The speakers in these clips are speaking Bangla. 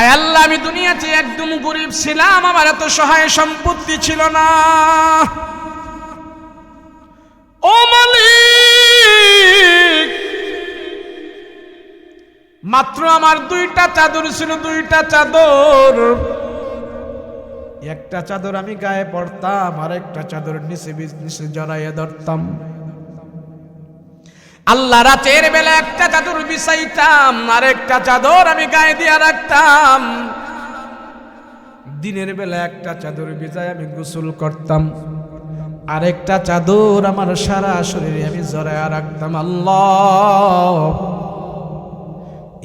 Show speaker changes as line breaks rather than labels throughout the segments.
আয় আল্লাহ, আমি দুনিয়াতে একদম গরিব ছিলাম, আমার এত সহায় সম্পত্তি ছিল না। ও মালিক, মাত্র আমার 2টা চাদর ছিল, 2টা চাদর। একটা চাদর আমি গায়ে পড়তাম, আর একটা চাদর নিচে জড়াইয়ে ধরতাম। আল্লাহ, রাতের বেলা একটা চাদর বিছাইতাম, আর একটা চাদর আমি গায়ে দিয়ে রাখতাম। দিনের বেলা একটা চাদর বিছাই আমি গোসল করতাম, আরেকটা চাদর আমার সারা শরীরে আমি জড়াইয়া রাখতাম। আল্লাহ,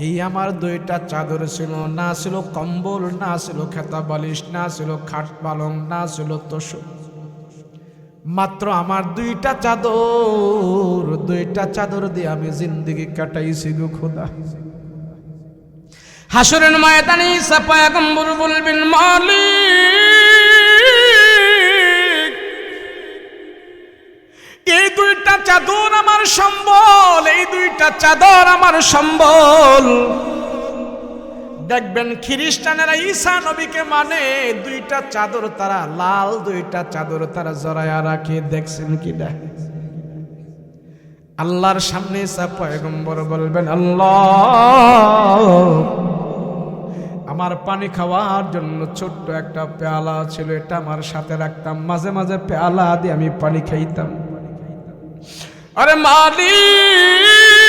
এই আমার 2টা চাদর ছিল, না ছিল কম্বল, না ছিল খেতা বালিশ, না ছিল খাট পালং, না ছিল তোষক। মাত্র আমার 2টা চাদর, 2টা চাদর দিয়ে আমি জিন্দেগি কাটাইছি গো খোদা। হাসরের ময়দানে ঈসা পয়গম্বর বলবেন, মালিক, এই 2টা চাদর আমার সম্বল, এই 2টা চাদর আমার সম্বল। দেখবেন খ্রিস্টানেরা ঈসা নবীকে মানে 2টা চাদর তারা লাল, 2টা চাদর তারা জড়ায়া রাখে। দেখছেন কি না? আল্লাহর সামনে ঈসা পয়গম্বর বলবেন, আল্লাহ, আমার পানি খাওয়ার জন্য ছোট্ট একটা পেয়ালা ছিল, এটা আমার সাথে রাখতাম, মাঝে মাঝে পেয়ালা দিয়ে আমি পানি খাইতাম। আরে মালিক,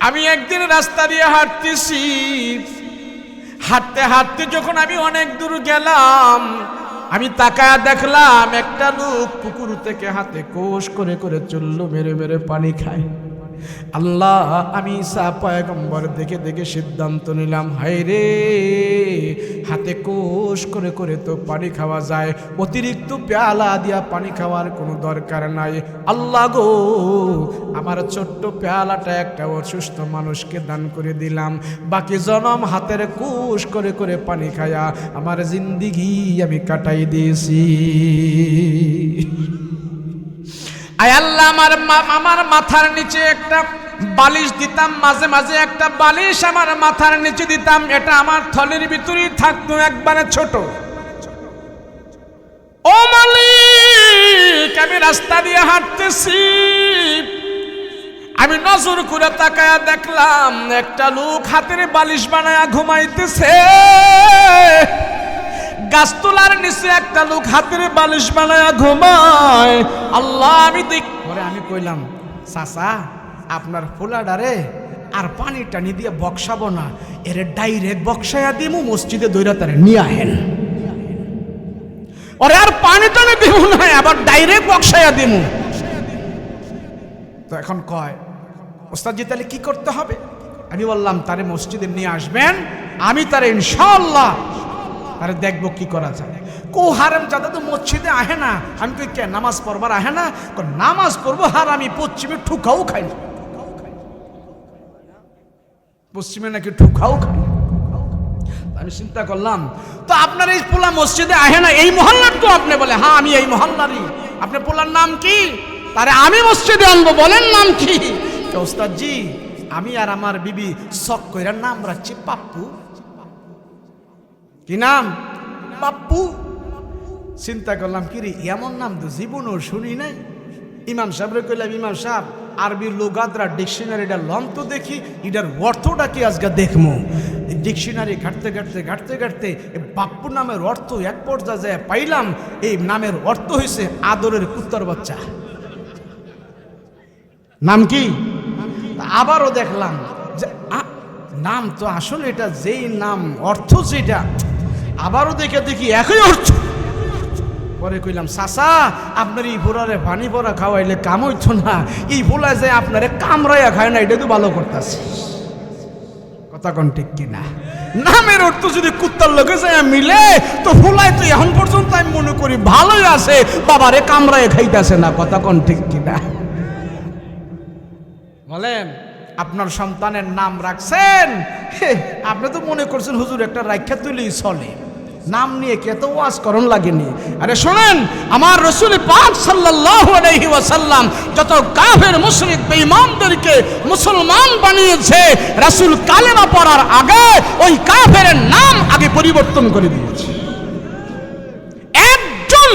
আমি একদিন রাস্তা দিয়ে হাঁটতেছি, হাঁটতে হাঁটতে যখন আমি অনেক দূর গেলাম, আমি তাকায়া দেখলাম একটা লোক পুকুর থেকে হাতে কোষ করে করে চললো, মেরে মেরে পানি খায়। আল্লাহ, আমি ঈসা পয়গম্বর দেখে দেখে সিদ্ধান্ত নিলাম, হায় রে, হাতে কোষ করে করে তো পানি খাওয়া যায়, অতিরিক্ত পেয়ালা দিয়া পানি খাওয়ার কোনো দরকার নাই। আল্লাহ গো, আমার ছোট্ট পেয়ালাটা একটা অসুস্থ মানুষকে দান করে দিলাম, বাকি জনম হাতের কোষ করে করে পানি খায়া আমার জিন্দিগি আমি কাটাই দিয়েছি। আয় আল্লাহ, আমার মাথার নিচে একটা বালিশ দিতাম, মাঝে মাঝে একটা বালিশ আমার মাথার নিচে দিতাম, এটা আমার থলের ভিতরেই থাকতো, একবারে ছোট। ও মালিক, আমি রাস্তা দিয়ে হাঁটতেছি, আমি নজর করে তাকায়া দেখলাম একটা লোক হাতের বালিশ বানায়া ঘুমাইতেছে। গাছতলার নিচে একটা লোক হাতের বালিশ বানায়া ঘুমায়। আল্লাহ, আমি কইলাম, চাচা, আপনার ফুলাডারে আর পানি টানি দিয়ে বক্সাবো না, এরে ডাইরেক্ট বক্সায়া দিমু, মসজিদে দইরা তারে নিয়ে আহেন। ওরে আর পানি টানি দিব না, আবার ডাইরেক্ট বক্সায়া দিমু। তো এখন কয়, ওস্তাদজি তাহলে কি করতে হবে? আমি বললাম, তারে মসজিদে নিয়ে আসবেন, আমি তারে ইনশাআল্লাহ আরে দেখবো কি করা যায়। কো হারাম জাদা তো মসজিদে আহে না। আমি কই, কে নামাজ পড়বার আহে না? নামাজ পড়বো, হারামি পশ্চিমে ঠুকাও খাই না, পশ্চিমে নাকি ঠুকাও খাই। আমি চিন্তা করলাম, তো আপনার এই পোলা মসজিদে আহে না, এই মহল্লার তো? আপনি বলে, হ্যাঁ আমি এই মহল্লারই। আপনার পোলার নাম কি? তারে আমি মসজিদে আনবো, বলেন নাম কি? ওস্তাদজি, আমি আর আমার বিবি শখ কইরা নাম রাখছি পাপ্পু। কি নাম? পাপ্পু। চিন্তা করলাম, কি রে, এমন নাম তো জীবনও শুনি নাই। ইমাম সাহেবরে কইলাম, ইমাম সাহেব, আরবি লোগাতরা ডিকশনারিটা লন তো দেখি, এটার অর্থটা কি আজকে দেখমু। ডিকশনারি ঘাটতে ঘাটতে ঘাটতে ঘাটতে পাপ্পু নামের অর্থ এক পর্যায়ে যায় পাইলাম, এই নামের অর্থ হয়েছে আদরের কুত্তার বাচ্চা। নাম কি? আবারও দেখলাম যে নাম তো আসলে এটা যেই নাম, অর্থ যেটা, আবারও দেখে দেখি একই অর্থ। পরে কইলাম, চাচা, আপনার এই ভোলারে পানি ভরা খাওয়াইলে কাম হইতো না, এই ভোলা যে আপনারে কামড়াইয়া খায় না, এটা তো ভালো করতেছে। কথা কোন ঠিক কিনা? নামের অর্থ যদি কুত্তার লোকে যায় মিলে, তো ভোলায় তো এখন পর্যন্ত আমি মনে করি ভালোই আছে, বাবারে কামড়াইয়া খাইতেছে না। কথা কোন ঠিক কিনা? বলেন, আপনার সন্তানের নাম রাখছেন, আপনি তো মনে করছেন হুজুর একটা রাখা তুলেই চলে। নাম নিয়ে কে তো ওয়াজ করণ লাগেনি। আরে শোনেন, আমার রাসূল পাক সাল্লাল্লাহু আলাইহি ওয়াসাল্লাম যত কাফের মুশরিক বেঈমানদেরকে মুসলমান বানিয়েছে, রাসূল কালেমা পড়ার আগে ওই কাফেরের নাম আগে পরিবর্তন করে দিয়েছে। একজন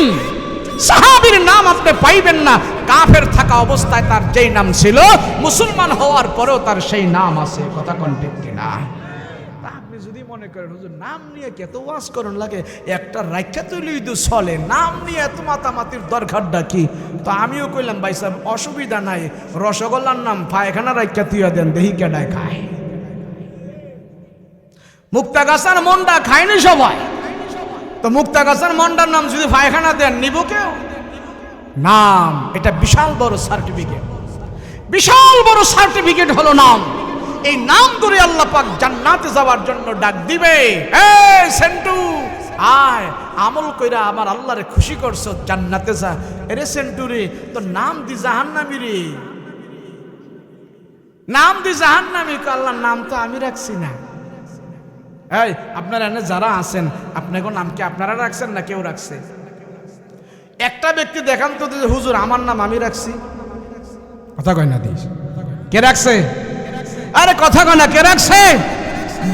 সাহাবীর নাম আপনি পাইবেন না কাফের থাকা অবস্থায় তার যেই নাম ছিল, মুসলমান হওয়ার পরেও তার সেই নাম আছে। কথা কোন ঠিক কিনা? আপনি যদি মনে করেন হুজুর নাম নিয়ে কত ওয়াজ করুন লাগে, একটা রাইখা তুইলেই তো চলে, নাম নিয়ে এত মাতামাতির দরকারটা কি? তো আমিও কইলাম ভাই সাহেব অসুবিধা নাই, রসগোল্লার নাম পায়খানা রাইখা তুইয়া দেন, দেখি কেডায় খায়। মুক্তাগাছার মন্ডা খায়নি সবাই, তো মুক্তাগাছার মন্ডার নাম যদি পায়খানা দেন নিব কেউ? নাম এটা বিশাল বড় সার্টিফিকেট, বিশাল বড় সার্টিফিকেট হলো নাম। এই নাম ধরে আল্লাহ পাক জান্নাতে যাওয়ার জন্য ডাক দিবে, এই সেন্টু আয়, আমল কইরা আমার আল্লাহরে খুশি করছো, জান্নাতে যা। এরে সেন্টু রে, তো নাম দি জাহান্নামী রে, নাম দি জাহান্নামী। আল্লাহর নাম তো আমি রাখছি না। এই আপনারা এনে যারা আছেন, আপনাকে নাম কি আপনারা রাখছেন না কেউ রাখছে? একটা ব্যক্তি দেখান তো হুজুর আমার নাম আমি রাখছি। কথা কয় না দিস, কে রাখছে? আরে কথা কয় না, কে রাখছে?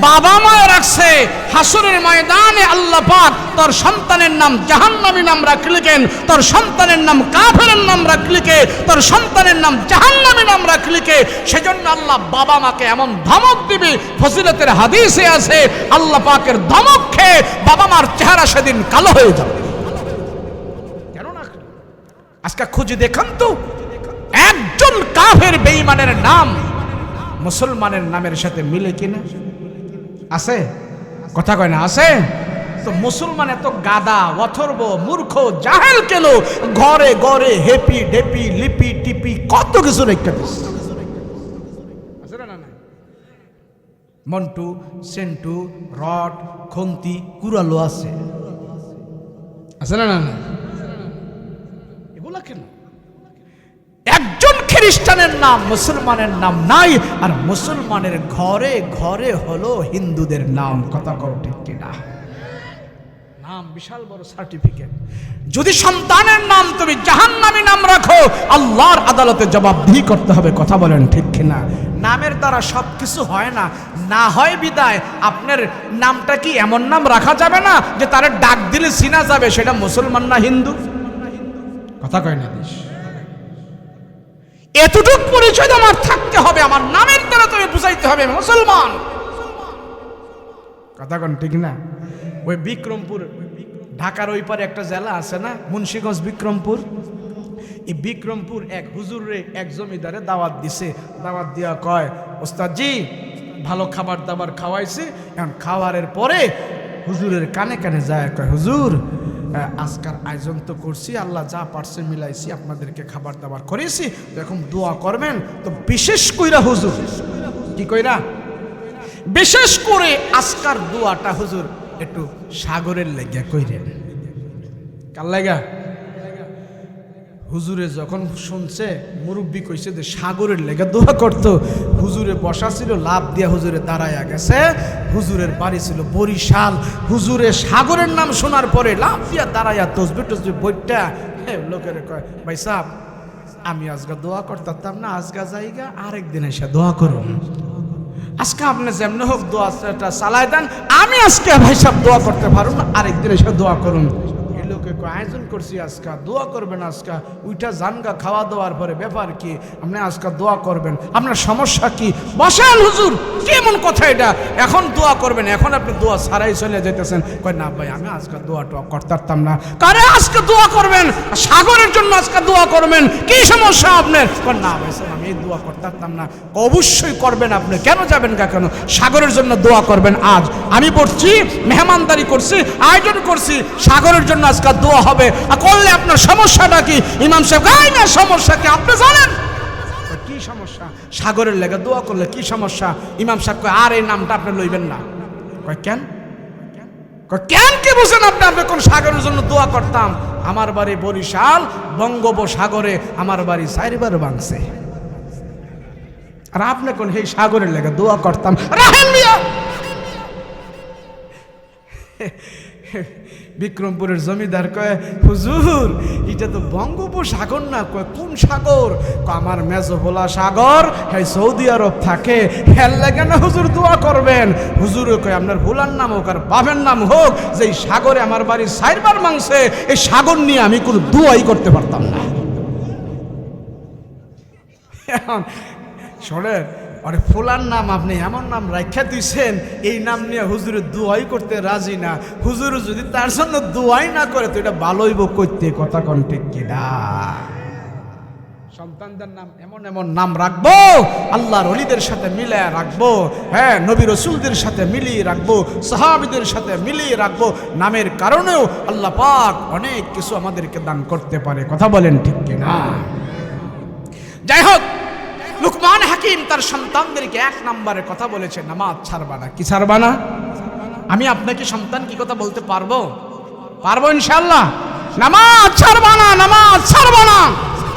বাবা মা রাখছে। হাসরের ময়দানে আল্লাহ পাক তোর সন্তানের নাম জাহান্নামী নাম রাখলিকেন, তোর সন্তানের নাম কাফেরের নাম রাখলিকে, তোর সন্তানের নাম জাহান্নামী নাম রাখলিকে। সেজন্য আল্লাহ বাবা মাকে এমন ধমক দিবে, ফজিলতের হাদিসে আছে আল্লাহ পাকের ধমক খেয়ে বাবা মার চেহারা সেদিন কালো হয়ে যাবে। কেন না? আজকে খুঁজে দেখান তো একজন কাফের বেঈমানের নাম মুসলমানের নামের সাথে মিলে কিনা? আছে? কথা কয় না, আছে? তো মুসলমান এত গাদা, অথর্ব, মূর্খ, জাহেল কেন? ঘরে ঘরে হেপি ডেপি লিপি টিপি কত কিছু রেখে দিচ্ছে। আছে না? না মন্টু, সেন্টু, রড, খন্তি, কুড়ালো আছে। আছে না? না এগুলা কেন? একজন খ্রিস্টানের নাম মুসলমানের নাম নাই, আর মুসলমানের ঘরে ঘরে হলো হিন্দুদের নাম। কথা কও ঠিক কিনা? নাম বিশাল বড় সার্টিফিকেট। যদি সন্তানের নাম তুমি জাহান্নামী নাম রাখো, আল্লাহর আদালতে জবাবদিহি করতে হবে। কথা বলেন ঠিক কিনা? নামের দ্বারা সবকিছু হয় না, না হয় বিদায় আপনার নামটা কি এমন নাম রাখা যাবে না যে তার ডাক দিলে চিনা যাবে সেটা মুসলমান না হিন্দু? কথা কয় না দিস। এতটুকু পরিচয় আমার থাকতে হবে, আমার নামের দ্বারা তুমি বুঝাইতে হবে মুসলমান। কথা কোন ঠিক না? ওই বিক্রমপুর, ঢাকার ওই পারে একটা জেলা আছে না, মুন্সিগঞ্জ বিক্রমপুর। এই বিক্রমপুর এক হুজুরে এক জমিদারে দাওয়াত দিছে। দাওয়াত দিয়া কয়, ওস্তাদজি ভালো খাবার দাবার খাওয়াইছে, এখন খাওয়ারের পরে হুজুরের কানে কানে যায় কয়, হুজুর আজকার আয়োজন তো করছি, আল্লাহ যা পারছে মিলাইছি, আপনাদেরকে খাবার দাবার করেছি, তো এখন দোয়া করবেন। তো বিশেষ কইরা হুজুর কি কইরা, বিশেষ করে আজকার দোয়াটা হুজুর একটু সাগরের লেগে কইরেন। কার লাগা? হুজুরে যখন শুনছে, মুরব্বী কইছে যে সাগরের লেগে দোয়া করতো, হুজুরে বসা ছিল, লাভ দিয়া হুজুরে দাঁড়াইয়া গেছে। হুজুরের বাড়ি ছিল বরিশাল। হুজুরে সাগরের নাম শোনার পরে লাভ দিয়া দাঁড়াইয়া তসবি টসবি বইটা লোকের কয়, ভাই সাহেব আমি আজকে দোয়া করতাম না, আজকে জায়গা আরেকদিন এসে দোয়া করুন, আজকে আপনি যেমন হোক দোয়াটা চালাই দেন, আমি আজকে ভাই সাহেব দোয়া করতে পারুন না, আরেকদিন এসে দোয়া করুন। লোকে আয়োজন করছি আজকা দোয়া করবেন, আজকা উইটা জানগা খাওয়া দাওয়ার পরে ব্যাপার কি, আপনি আজকা দোয়া করবেন, আপনার সমস্যা কি? বসেন হুজুর, কেমন কথা এটা, এখন দোয়া করবেন, এখন আপনি দোয়া ছাড়াই চলে যেতেছেন। কয় না ভাই আমি আজকে দোয়া টোয়া করতাম না। কারে আজকে দোয়া করবেন? সাগরের জন্য আজকে দোয়া করবেন, কি সমস্যা আপনার? কয় না ভাই স্যার আমি দোয়া করতাম না। অবশ্যই করবেন, আপনি কেন যাবেন গা? কেন সাগরের জন্য দোয়া করবেন? আজ আমি পড়ছি, মেহমানদারি করছি, আয়োজন করছি, সাগরের জন্য আজকে দোয়া হবে, আর করলে আপনার সমস্যাটা কি? ইমাম সাহেব গাই না, সমস্যা কি আপনি জানেন? কি সমস্যা? সাগরের লেগে দোয়া করলে কি সমস্যা? ইমাম সাহেব কয় আর এই নামটা আপনি লইবেন না। কয় কেন? কেন কি বুঝেন আপনি? আপনি কোন সাগরের জন্য দোয়া করতাম? আমার বাড়ি বরিশাল, বঙ্গোপসাগরে আমার বাড়ি 4 বার ভাঙছে, আর আপনি কোন এই সাগরের লেগে দোয়া করতাম? রাহেন মিয়া বিক্রমপুরের জমিদার কয়, হুজুর এটা তো বঙ্গোপসাগর না। কয়, কোন সাগর? আমার মেজভোলা সাগর, হ্যাঁ সৌদি আরব থাকে, হেল লাগে না হুজুর দোয়া করবেন। হুজুর কয়, আপনার ভোলার নাম হোক আর বাপের নাম হোক, যে সাগরে আমার বাড়ি 4 বার মাংসে, এই সাগর নিয়ে আমি কোনো দোয়াই করতে পারতাম না। এখন শোনেন, আরে ফুলার নাম আপনি এমন নাম রাখা দিয়েছেন, এই নাম নিয়ে হুজুরের দোয়াই করতে রাজি না। হুজুর যদি তার জন্য দোয়াই না করে তো এটা ভালোই বো করতে, কথা কোন ঠিক কিনা? সন্তানদের নাম এমন এমন নাম রাখবো, আল্লাহর ওলিদের সাথে মিলিয়ে রাখবো, হ্যাঁ নবী রসুলদের সাথে মিলিয়ে রাখবো, সাহাবীদের সাথে মিলিয়ে রাখবো। নামের কারণেও আল্লাহ পাক অনেক কিছু আমাদেরকে দান করতে পারে, কথা বলেন ঠিক কিনা? যাই হোক, লুকমান হাকিম তার সন্তানদেরকে 1 নম্বরের কথা বলেছে, নামাজ ছাড়বা না। কি ছাড়বা না? আমি আপনাকে সন্তান কি কথা বলতে পারবো? পারবো ইনশাআল্লাহ। নামাজ ছাড়বা না, নামাজ ছাড়বা না,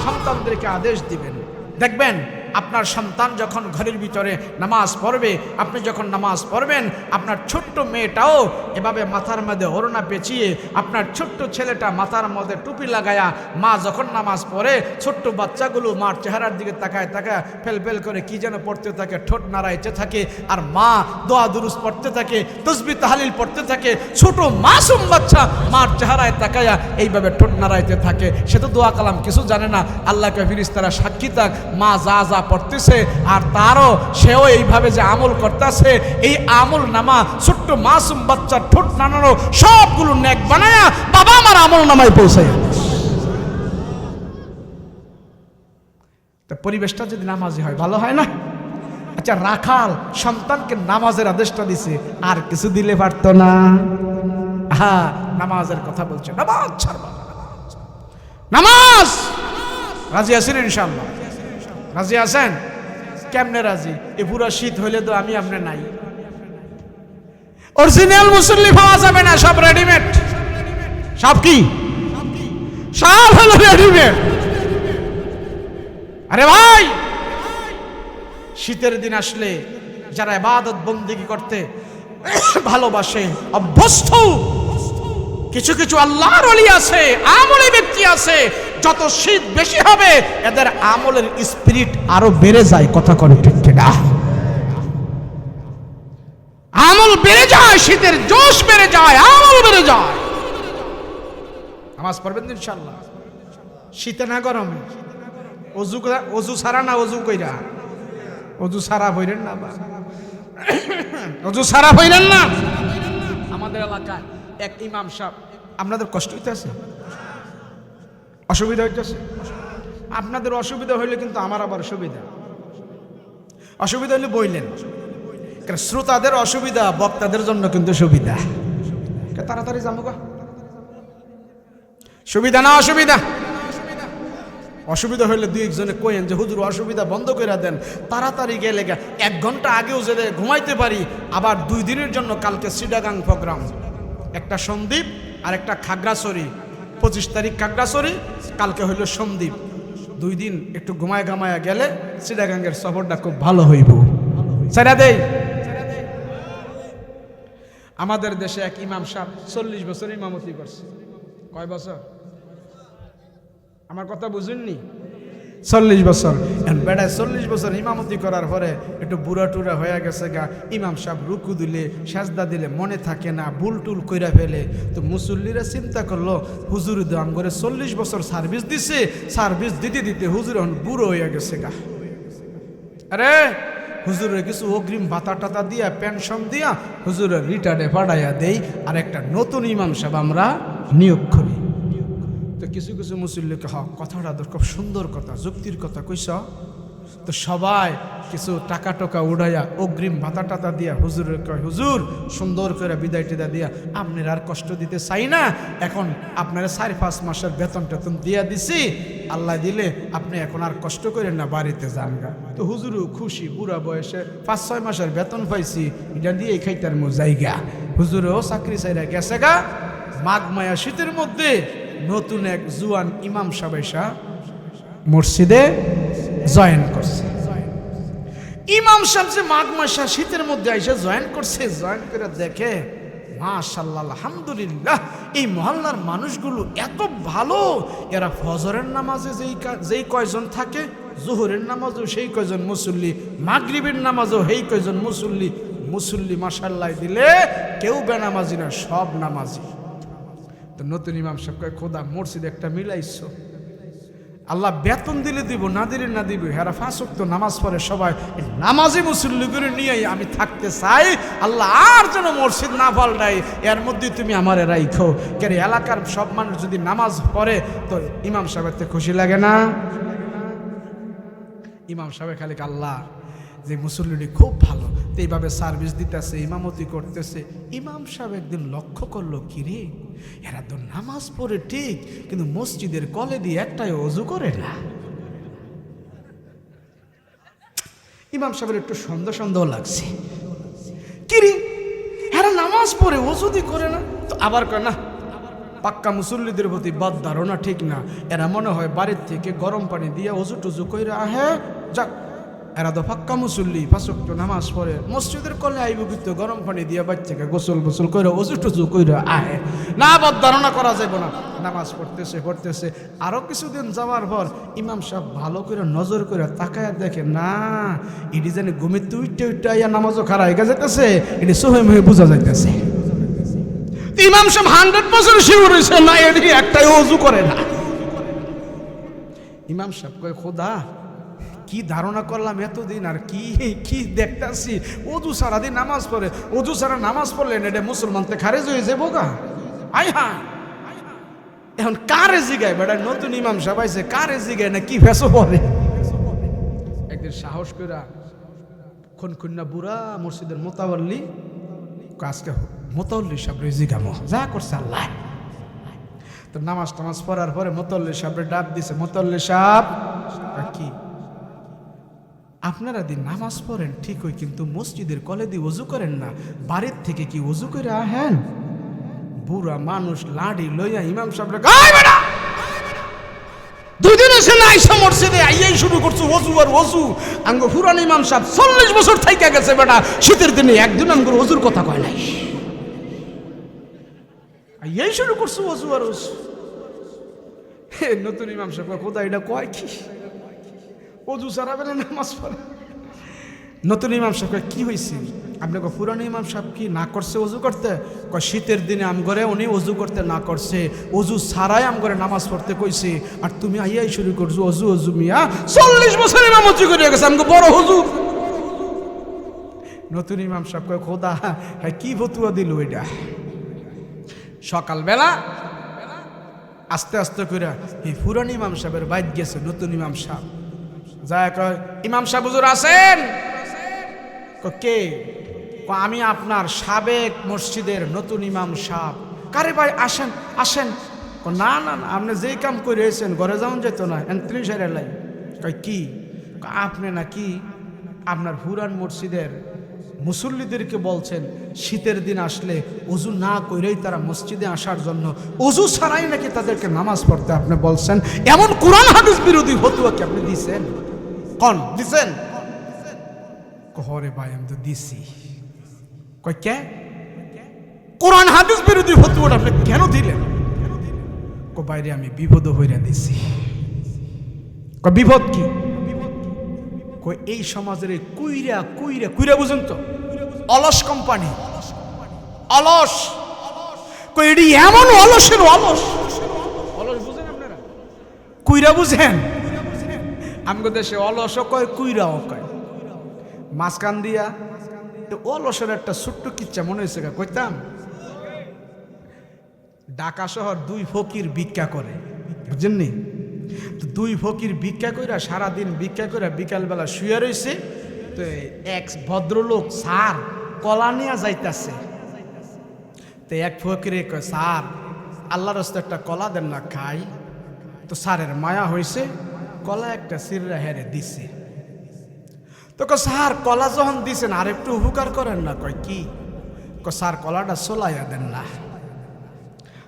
সন্তানদেরকে আদেশ দিবেন। দেখবেন আপনার সন্তান যখন ঘরের ভিতরে নামাজ পড়বে, আপনি যখন নামাজ পড়বেন, আপনার ছোট্ট মেয়েটাও এভাবে মাথার মধ্যে ওড়না পেঁচিয়ে, আপনার ছোট্ট ছেলেটা মাথার মধ্যে টুপি লাগায়া, মা যখন নামাজ পড়ে, ছোট্ট বাচ্চাগুলো মার চেহারার দিকে তাকায় তাকায় ফেল ফেল করে কি যেন পড়তে থাকে, ঠোঁট নাড়াইতে থাকে, আর মা দোয়া দুরুস পড়তে থাকে, তসবিহ তাহলিল পড়তে থাকে। ছোট মাসুম বাচ্চা মার চেহারায় তাকায়া এইভাবে ঠোঁট নাড়াইতে থাকে। সে তো দোয়া কালাম কিছু জানে না। আল্লাহকে ফেরেশতারা সাক্ষী থাক, মা যা যা পড়তেছে আর তারও সেও এইভাবে যে আমল করতেছে, এই আমল নামা ছোট্ট মাসুম বাচ্চার ঠোঁট নাড়ানো সবগুলো নেক বানায়া বাবা আমার আমল নামায় পৌঁছায়। তা পরিবেশটা যদি নামাজি হয় ভালো হয় না? আচ্ছা, রাখাল সন্তানকে নামাজের আদেশটা দিছে, আর কিছু দিলে পারতো না? হ্যাঁ, নামাজের কথা বলছে, নামাজ ছাড়বা না, নামাজ। রাজি আছেন ইনশাআল্লাহ? রাজি আছেন? কেমনে রাজি? এ পুরো শীত হইলে তো আমি আপনি নাই। অরিজিনাল মুসল্লি পাওয়া যাবে না, সব রেডিমেড। সব কি? সব হলো রেডিমেড। আরে ভাই, শীতের দিন আসলে যারা ইবাদত বন্দেগী করতে ভালোবাসে, অভ্যস্ত, কিছু কিছু আল্লাহর ওলি আছে, আমলি ব্যক্তি আছে, যত শীত বেশি হবে এদের আমলের স্পিরিট আরো বেড়ে যায়, কথা করে ঠিক কিনা? আমল বেড়ে যায়, শীতের জোশ বেড়ে যায়, আমল বেড়ে যায়। নামাজ পড়বেন ইনশাআল্লাহ, শীতে না গরমে। অজু সারা না অজু কইরা? অজু সারা হইলেন না, অজু সারা হইলেন না। আমাদের এলাকায় এক ইমাম সাহেব, আপনাদের কষ্ট হইতেছে, অসুবিধা হইতেছে? আপনাদের অসুবিধা হইলে কিন্তু আমার আবার সুবিধা। অসুবিধা হইলে বইলেন, কারণ শ্রোতাদের অসুবিধা বক্তাদের জন্য কিন্তু সুবিধা। তাড়াতাড়ি যাবো গা, সুবিধা না অসুবিধা? অসুবিধা হইলে 2 একজনে কইেন যে হুজুর অসুবিধা বন্ধ করে দেন, তাড়াতাড়ি গেলে 1 ঘন্টা আগেও যদি ঘুমাইতে পারি। আবার 2 দিনের জন্য কালকে চিটাগাং প্রোগ্রাম, একটা সন্দ্বীপ আর একটা খাগড়াছড়ি। 25 তারিখ খাগড়াছড়ি, কালকে হইল সন্দ্বীপ। 2 দিন একটু ঘুমায় ঘামায়া গেলে চিটাগাঙ্গের সফরটা খুব ভালো হইব। ছেড়ে দেই। আমাদের দেশে এক ইমাম সাহেব 40 বছর ইমামতি করছে। কয় বছর? আমার কথা বুঝেননি? 40 বছর। বেড়ায় 40 বছর ইমামতি করার পরে একটু বুড়া টুরা হয়ে গেছে গা। ইমাম সাহেব রুকু দিলে, সাজদা দিলে মনে থাকে না, ভুল টুল কইরা ফেলে। তো মুসল্লিরা চিন্তা করলো, হুজুর দাম করে 40 বছর সার্ভিস দিছে, সার্ভিস দিতে দিতে হুজুর এখন বুড়ো হয়ে গেছে গা। আরে হুজুরের কিছু অগ্রিম ভাতা টাতা দিয়া, পেনশন দিয়া হুজুরের রিটায়ার্ডে পাঠাইয়া দেই, আর একটা নতুন ইমাম সাহেব আমরা নিয়োগ করি। তো কিছু কিছু মুসল্লিকে, কথাটা তো খুব সুন্দর কথা, যুক্তির কথা কইস। তো সবাই কিছু টাকা টাকা উড়াইয়া অগ্রিম ভাতা টাতা দিয়া হুজুরের কয়, হুজুর সুন্দর করে বিদায় টিদা দিয়া আপনার আর কষ্ট দিতে চাই না, এখন আপনারা 4-5 মাসের বেতন টেতন দিয়া দিছি, আল্লাহ দিলে আপনি এখন আর কষ্ট করেন না, বাড়িতে যান গা। তো হুজুরও খুশি, বুড়া বয়সে 5-6 মাসের বেতন পাইছি, এটা দিয়ে খাইতার মো জায়গা। হুজুরও চাকরি চাইরা গেছে গা। মাঘ মায়া শীতের মধ্যে নতুন এক জুয়ান ইমাম সাহেব এসা মসজিদে জয়েন করছে। ইমাম সাহেব যে মাঘ মাসা শীতের মধ্যে এসে জয়েন করছে, জয়েন করে দেখে মাশাআল্লাহ আলহামদুলিল্লাহ, এই মহল্লার মানুষগুলো এত ভালো, এরা ফজরের নামাজে যেই কয়জন থাকে, জোহরের নামাজও সেই কয়জন মুসল্লি, মাগরিবের নামাজও সেই কয়জন মুসল্লি মাশাআল্লাহ দিলে কেউ বেনামাজি না, সব নামাজি। তো নতুন ইমাম সাহেব কয়, খোদা মসজিদ একটা মিলাইছো, আল্লাহ বেতন দিলে দিব, না দিলে না দিব, হেরা 5 ওয়াক্ত নামাজ পড়ে সবাই, নামাজি মুসল্লি করে নিয়ে আমি থাকতে চাই, আল্লাহ আর যেন মসজিদ না পাল্টাই, এর মধ্যে তুমি আমার রাইখো। কেন এলাকার সব মানুষ যদি নামাজ পড়ে তো ইমাম সাহেবের তো খুশি লাগে না? ইমাম সাহেব খালি আল্লাহ যে মুসল্লিটি খুব ভালো, তো এইভাবে সার্ভিস দিতেছে, ইমামতি করতেছে। ইমাম সাহেব একদিন লক্ষ্য করলো, কিরে এরা তো নামাজ পড়ে ঠিক, কিন্তু মসজিদের কলে দিয়ে একটাই ওযু করে না। ইমাম সাহেবের একটু সন্দেহ লাগছে, কিরে এরা নামাজ পড়ে ওযু দি করে না। তো আবার কয়, না পাক্কা মুসল্লিদের প্রতি বদ ধারণা ঠিক না, এরা মনে হয় বাড়ির থেকে গরম পানি দিয়ে ওযু টুজু কইরা আহে, যাক এরা তো পাক্কা মুসল্লি, 5 ওয়াক্ত নামাজ পড়ে, মসজিদের কলে আইব কিন্তু গরম পানি দিয়ে বাচ্চাকে গোসল কইরা ওযু টুজু কইরা আহে, না বদ ধারণা করা যাবে না। নামাজ পড়তেছে আরো কিছুদিন যাওয়ার পর ইমাম সাহেব ভালো করে নজর করে তাকায় দেখে, না এটি জানি ঘুমিতে উঠতে আইয়া নামাজও খারাপ হয়ে যেতেছে, এটি সহে মহে বোঝা যাইতেছে। ইমাম সাহেব 100% শিওর হইছে, না এটি একটাই ওযু করে না। ইমাম সাহেব কয়, খোদা কি ধারণা করলাম এতদিন, আর কি দেখতেছি, ওযু সারা দিন নামাজ পড়ে, ওযু সারা নামাজ পড়লেন এটা মুসলমানতে খারেজ হয়ে যাবো গা। আই হ্যাঁ, এখন কারে জিগায় বেটা, নতুন ইমাম সাহেব আইছে, কারে জিগায় না কি ফেসো পড়ে। একদিন সাহস কইরা খুনখুন্না বুড়া মসজিদের মোতাওয়াল্লি, আজকে মোতাওয়াল্লি সাহেব জিগামো, যা করছে আল্লাহ। তো নামাজ টামাজ পড়ার পরে মোতাওয়াল্লি সাহেবের ডাক দিছে, মোতাওয়াল্লি সাহেব কি আপনারা দিন নামাজ পড়েন ঠিকই, কিন্তু মসজিদের কলে দিয়ে ওযু করেন না, বাড়ির থেকে কি ওযু করে আহেন? বুড়া মানুষ লাড়ি লইয়া ইমাম সাহেবরে, গায় বেটা 2 দিন এসে না আইসা মসজিদে আইয়াই শুরু করছো ওযু আর ওযু। আঙ্গ পুরান ইমাম সাহেব 40 বছর থাইকা গেছে বেটা, শীতের দিনে একদিন আঙ্গুর ওযুর কথা কয় নাই, আইয়াই শুরু করছো ওযু আর ওযু। নতুন ইমাম সাহেব খোদা এটা কয় কি, ওযু সারা বেলা নামাজ পড়ে। নতুন ইমাম সাহেব কি হয়েছে, আপনাকে পুরানো ইমাম সাহেব কি না করছে ওযু করতে? কয় শীতের দিনে আমগরে উনি ওযু করতে না করছে, ওযু ছাড়াই আমগরে নামাজ পড়তে কইছে, আর তুমি আইয়াই শুরু করছো ওযু মিয়া, 40 বছর ইমামতি করে গেছে আমগো বড় হুজুর। নতুন ইমাম সাহেব কয়, খোদা হ্যাঁ কি ফতুয়া দিল এটা? সকালবেলা আস্তে আস্তে করে এই পুরান ইমাম সাহেবের বাইত গেছে নতুন ইমাম সাহেব, যায় কয়, ইমাম সাহেব হুজুর আছেন? কে? আমি আপনার সাবেক মসজিদের নতুন ইমাম সাহেব। কারে ভাই আসেন আসেন। না না না, আপনি যেই কাম করে এসেছেন ঘরে যাওয়া যেত না, 30 লাই। কয় কি? আপনি নাকি আপনার পুরান মসজিদের মুসল্লিদেরকে বলছেন শীতের দিন আসলে ওযু না কইরেই তারা মসজিদে আসার জন্য, ওযু ছাড়াই নাকি তাদেরকে নামাজ পড়তে আপনি বলছেন, এমন কোরআন হাদিস বিরোধী ফতোয়া কি আপনি দিছেন? কোন দিছেন? কহরে ভাই আমি তো দিছি। কয় কে? কোরআন হাদিস বিরোধী ফতোয়াটা আপনি কেন দিলেন? কো বাইরে আমি বিপদ হইরা দিছি। কয় বিপদ কি? কই এই সমাজের কুইরা কুইরা কুইরা বুঝেন তো, অলস কোম্পানি, অলস। কই এডি এমন অলসের অলস, অলস বুঝেন আপনারা? কুইরা বুঝেন? আমগো দেশে অলস কয়, কুইরাও কয়। মাঝখান দিয়া অলসের একটা ছোট্ট কিচ্ছা মনে হয়েছে, কইতাম ঢাকা শহর 2 ফকির ভিক্ষা করে, বুঝেননি? তো 2 ফকির ভিক্ষা কইরা সারাদিন ভিক্ষা করে বিকালবেলা শুয়ে রয়েছে। তো এক ভদ্রলোক স্যার কলা নিয়ে যাইতেছে। তো এক ফকিরে কয়, স্যার আল্লাহর রাস্তায় একটা কলা দেন না খাই। তো স্যারের মায়া হয়েছে, কলা একটা সিররা হেরে দিছে। তো স্যার কলা যখন দিছেন আর একটু উপকার করেন না। কয় কি? স্যার কলাটা সোলাইয়া দেন না।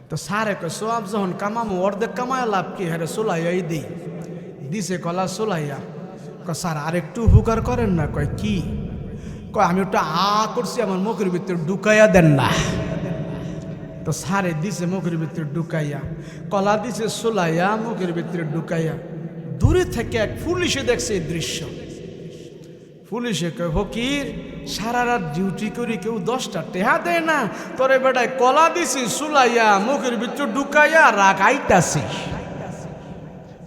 তো স্যারে কয়, সোয়াব যখন কামামো অর্ধেক কামায় লাভ কি, হ্যাঁ সোলাইয়াই দিই। দিছে কলা সোলাইয়া। স্যার আর একটু উপকার করেন না। কয় কি? কয় আমি ওটা করছি আমার মুখের ভিতরে ঢুকাইয়া দেন না। তো সারে দিছে মুখের ভিতরে ঢুকাইয়া, কলা দিছে সোলাইয়া মুখের ভিতরে ঢুকাইয়া। দূরে থেকে এক পুলিশে দেখছে এই দৃশ্য। পুলিশে কয়, ফকির সারা রাত ডিউটি করি কেউ 10টা টেহা দেয় না, তোরে বেটায় কলা দিছি সুলাইয়া মুখের ভিতরে ঢুকাইয়া রাখাইতাছি।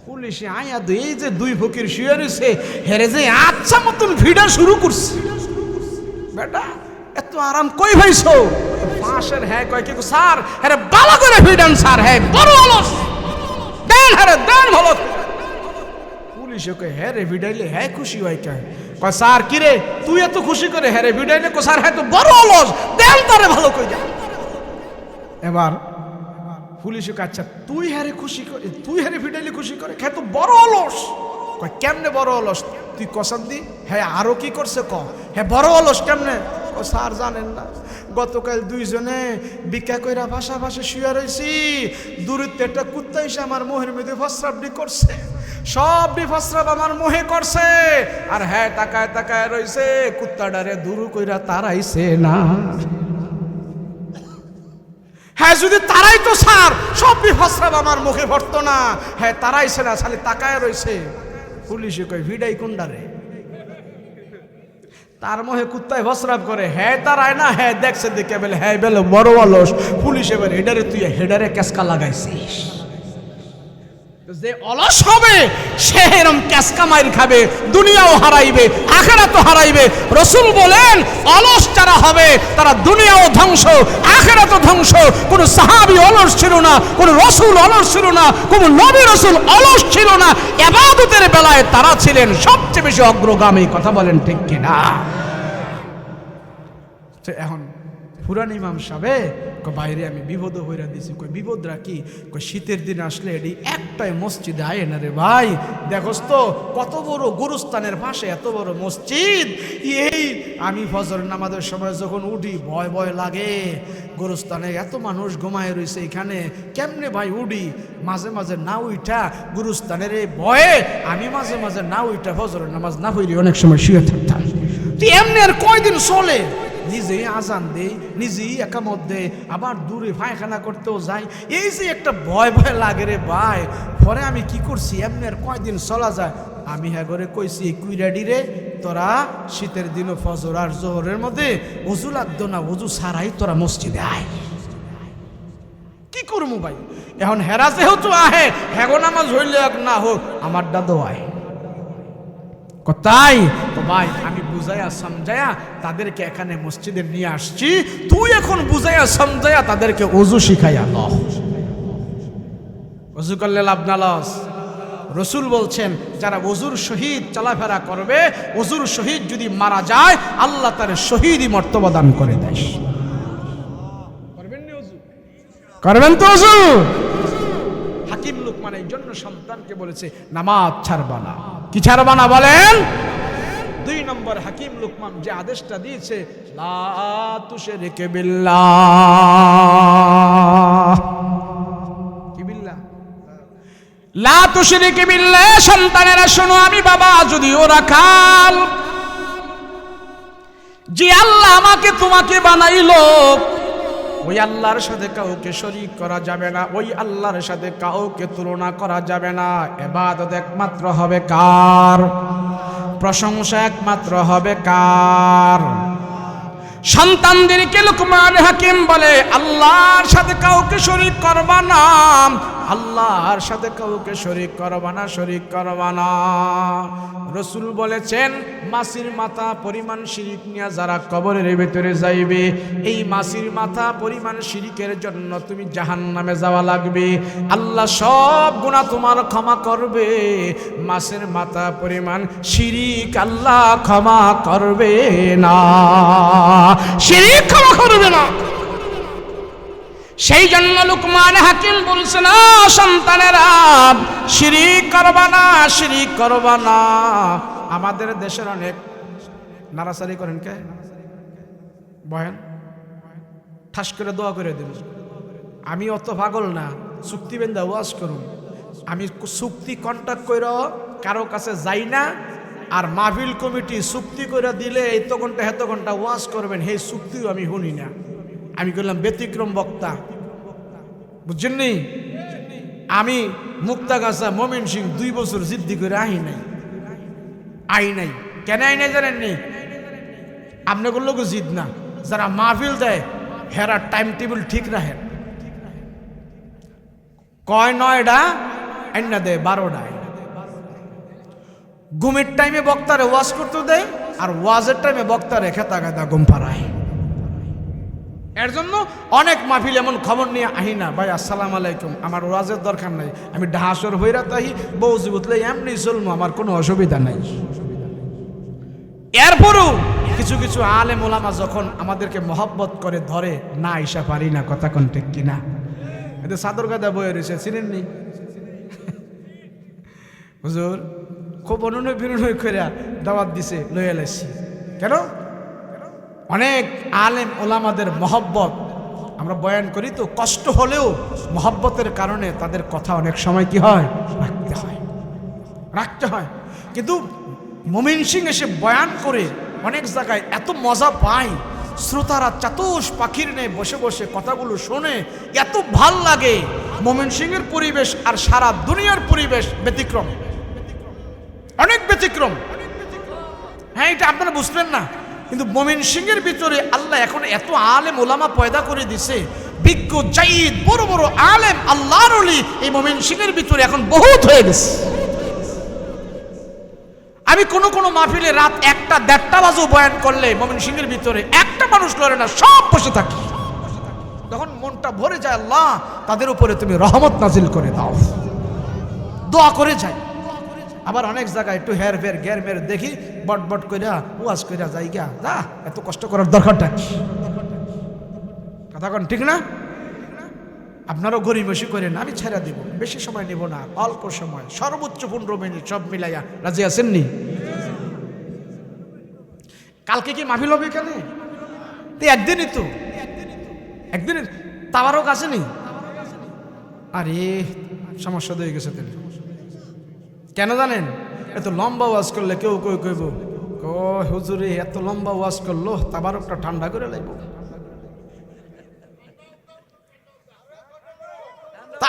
পুলিশে আয়া এই যে দুই ফকির শুয়ে রয়েছে হেরে যে আচ্ছা মতন ভিড়া শুরু করছে। বেটা এত আরাম কই ভাইছো? পাশের হ্যাঁ কয় কি স্যার হ্যাঁ ভালো করে ভিড়ান স্যার, হ্যাঁ বড় অলস দেন, হ্যাঁ দেন ভালো। পুলিশে কয় হ্যাঁ রে ভিড়াইলে হ্যাঁ খুশি হয় কয় স্যার কি রে তুই এত খুশি করে হ্যাঁ রে ভিড়াইলে কো স্যার হ্যাঁ তো বড় অলস দেন তারে ভালো কই যা। এবার পুলিশে কয় আচ্ছা তুই হ্যাঁ রে খুশি করে, তুই হ্যাঁ রে ভিড়াইলে খুশি করে হ্যাঁ তো বড় অলস। কয় কেমনে বড় অলস? তুই কসান দি হ্যাঁ আরো কি করছে ক। হ্যাঁ বড় অলস কেমনে? ও স্যার জানেন না গতকাল দুইজনে ভিক্ষা কইরা ভাষা ভাষা শুয়ে রয়েছি, দূরত্বে একটা কুত্তা এসে আমার মোহের মধ্যে ফসরাবডি করছে, সব ফসরাব আমার মোহে করছে। আর হ্যাঁ তাকায় তাকায় রয়েছে, কুত্তাডারে দূর কইরা তারাইছে না। হ্যাঁ যদি তারাই তো স্যার সব ফসরাব আমার মুখে ভরতো না, হ্যাঁ তারাইছে না খালি তাকায় রয়েছে। পুলিশে কয় ভিডাই কোনডারে? তার মোহে কুত্তায় ভসরাব করে, হ্যাঁ তারায় না, হ্যাঁ দেখছে দেখে বলে হ্যাঁ বেলে বড় অলস। পুলিশ এবার হেডারে তুই হেডারে ক্যাসকা লাগাইছিস। যে অলস হবে সে এরম ক্যাসকা মাইর খাবে, দুনিয়াও হারাইবে আখিরাতও হারাইবে। রাসূল বলেন অলস যারা হবে তারা দুনিয়াও ধ্বংস আখিরাতও ধ্বংস। কোন সাহাবী অলস ছিল না, কোন রাসূল অলস ছিল না, কোন নবী রাসূল অলস ছিল না। ইবাদতের বেলায় তারা ছিলেন সবচেয়ে বেশি অগ্রগামী। কথা বলেন ঠিক কিনা? এখন পুরান ইমাম সাহেব বাইরে আমি বিপদ হইরা দিছি। কই বিপদরা কি? কই শীতের দিন আসলে এটি একটাই মসজিদে আয় না রে ভাই, দেখোস তো কত বড় গুরুস্থানের পাশে এত বড় মসজিদ। এই আমি ফজর নামাজের সময় যখন উঠি ভয় ভয় লাগে, গুরুস্থানে এত মানুষ ঘুমায় রয়েছে, এখানে কেমনে ভাই উঠি? মাঝে মাঝে না উঠা গুরুস্থানের এই ভয়ে আমি মাঝে মাঝে না উঠা ফজর নামাজ না হইলে অনেক সময় শুয়ে থাকতাম। তুই এমনি আর কয়দিন চলে? নিজেই আজান দেই, নিজেই একামত দেয়, আবার দূরে পায়খানা করতেও যাই। এই যে একটা ভয় ভয় লাগে রে ভাই। পরে আমি কি করছি, এমনি আর কয়দিন চলা যায়। আমি হ্যাঁ করে কইছি কুইরাডি রে তোরা শীতের দিনও ফজর আর জোহরের মধ্যে ওযু লাগতো না, ওযু ছাড়াই তোরা মসজিদে আয়। কি করবো ভাই? এখন হেরা যেহেতু আহে হেগো নামাজ হইলে এক না হোক আমার দাদু আয় তাই তো ভাই আমি বুঝাইয়া সমঝাইয়া তাদেরকে এখানে মসজিদে নিয়ে আসছি। তুই এখন বুঝাইয়া সমঝাইয়া তাদেরকে ওযু শিখাইয়া ল। ওযু করলে লাভ না লস? রাসূল বলছেন যারা ওযুর সহিত চলাফেরা করবে, ওযুর সহিত যদি মারা যায় আল্লাহ তার শহীদি মর্তবা দান করে দেয়। করবেন না ওযু? করবেন তো ওযু? হাকিম লুকমান এই জন্য সন্তানকে বলেছে নামাজ ছাড়বা না। কি ছাড়বা না বলেন? 2 নম্বর হাকিম লুকমান যে আদেশটা দিয়েছে লা তুশরিক বিল্লাহ। কি বিল্লাহ? লা তুশরিক বিল্লাহ। সন্তানেরা শোনো, আমি বাবা যদিও রাখাল, যে আল্লাহ আমাকে তোমাকে বানাইলো ওই আল্লাহর সাথে কাউকে শরীক করা যাবে না, ওই আল্লাহর সাথে কাউকে তুলনা করা যাবে না। ইবাদত একমাত্র হবে কার? প্রশংসা একমাত্র হবে কার? সন্তানদেরকে লুকমান হাকিম বলে আল্লাহর সাথে কাউকে শরীক করবা না, আল্লাহর সাথে কাউকে শরীক করবা না, শরীক করবা না। রাসূল বলেছেন মাছির মাথা পরিমাণ শিরিক নিয়ে যারা কবরের ভিতরে যাইবে, এই মাছির মাথা পরিমাণ শিরিকের জন্য তুমি জাহান্নামে যাওয়া লাগবে। আল্লাহ সব গুনাহ তোমার ক্ষমা করবে, মাছের মাথা পরিমাণ শিরিক আল্লাহ ক্ষমা করবে না, শিরিক ক্ষমা করবে না। সেই জন্য লুকমান হাকিম বলছেন সন্তানেরা শিরিক করবা না, শিরিক করবা না। আমাদের দেশের অনেক নাড়াচাড়ি করেন কে বহেন ঠাস করে দোয়া করে দেব। আমি অত পাগল না, চুক্তি বেঁধে ওয়াজ করুন। আমি চুক্তি কন্ট্যাক্ট করে কারো কাছে যাই না, আর মাহফিল কমিটি চুক্তি করে দিলে এত ঘন্টা এত ঘন্টা ওয়াজ করবেন, সেই চুক্তিও আমি শুনি না। আমি করলাম ব্যতিক্রম বক্তা। বুঝছেন নি? আমি মুক্তাগাছা ময়মনসিংহ 2 বছর জিদ্দি করে আই নাই। কেন আই নাই জানেন নি? আপনাদের লোক জিদ না, যারা মাহফিল দেয় হেরা টাইম টেবিল ঠিক রাখেন। কয় 9টা আইনা দেয় 12টায়। ঘুমের টাইমে বক্তারে ওয়াজ করতে দেয়, আর ওয়াজের টাইমে বক্তারে খেতা খেতা ঘুম পাড়ায়। এর জন্য অনেক মাহফিল এমন খবর নিয়ে আহি না, ভাই আসসালাম আলাইকুম, আমার ওয়াজের দরকার নাই, আমি ঢাসর হইরা তাহি বউজি বুতলে এমনি চলবো, আমার কোনো অসুবিধা নাই। এরপরও কিছু কিছু আলেম ওলামা যখন আমাদেরকে মহব্বত করে ধরে না আইসা পারি না, কথা কোন ঠিক কিনা? এতে চাদর গাদা বয়ে রয়েছে, চিনেননি? হুজুর খুব অনুনয় বিনয় করে দাওয়াত দিছে, লইয়া লাইছি। কেন? অনেক আলেম ওলামাদের মহব্বত আমরা বয়ান করি, তো কষ্ট হলেও মহব্বতের কারণে তাদের কথা অনেক সময় কি হয়, রাখতে হয়। কিন্তু ময়মনসিংহ এসে বয়ান করে অনেক জায়গায় এত মজা পায়, শ্রোতারা চাতুষ পাখির নেই বসে বসে কথাগুলো শোনে, এত ভাল লাগে। ময়মনসিংহের পরিবেশ আর সারা দুনিয়ার পরিবেশ ব্যতিক্রম, অনেক ব্যতিক্রম। হ্যাঁ, এটা আপনারা বুঝবেন না, কিন্তু ময়মনসিংহের ভিতরে আল্লাহ এখন এত আলেম ওলামা পয়দা করে দিছে, বিজ্ঞ জাইদ বড় বড় আলেম আল্লাহর ওলি এই ময়মনসিংহের ভিতরে এখন বহুত হয়ে গেছে। আমি কোন মাহফিলে রাত 1টা 1:30টা বাজেও বয়ান করলে ময়মনসিংহের ভিতরে একটা মানুষ লড়ে না, সব বসে থাকে। তখন মনটা ভরে যায়, আল্লাহ তাদের উপরে তুমি রহমত নাজিল করে দাও, দোয়া করে যায়। আবার অনেক জায়গায় একটু হের ফের গের মের দেখি, বট কইরা ওয়াজ কইরা যাইগা, যা এত কষ্ট করার দরকারটা কি? কথা কোন ঠিক না? আপনারাও গরিমসি করেন, আমি ছেড়ে দিব, বেশি সময় নেব না, অল্প সময়, সর্বোচ্চ 15 মিনিট, সব মিলাইয়া। রাজি আছেননি? কালকে কি মাহফিল হবে এখানে? একদিনই তো, একদিনের তাবারক আসেনি? আরে সমস্যা হয়ে গেছে। কেন জানেন? এত লম্বা ওয়াজ করলে কেউ কইব, হুজুরে এত লম্বা ওয়াজ করলো, তাবারকটা ঠান্ডা করে লাগবো। তা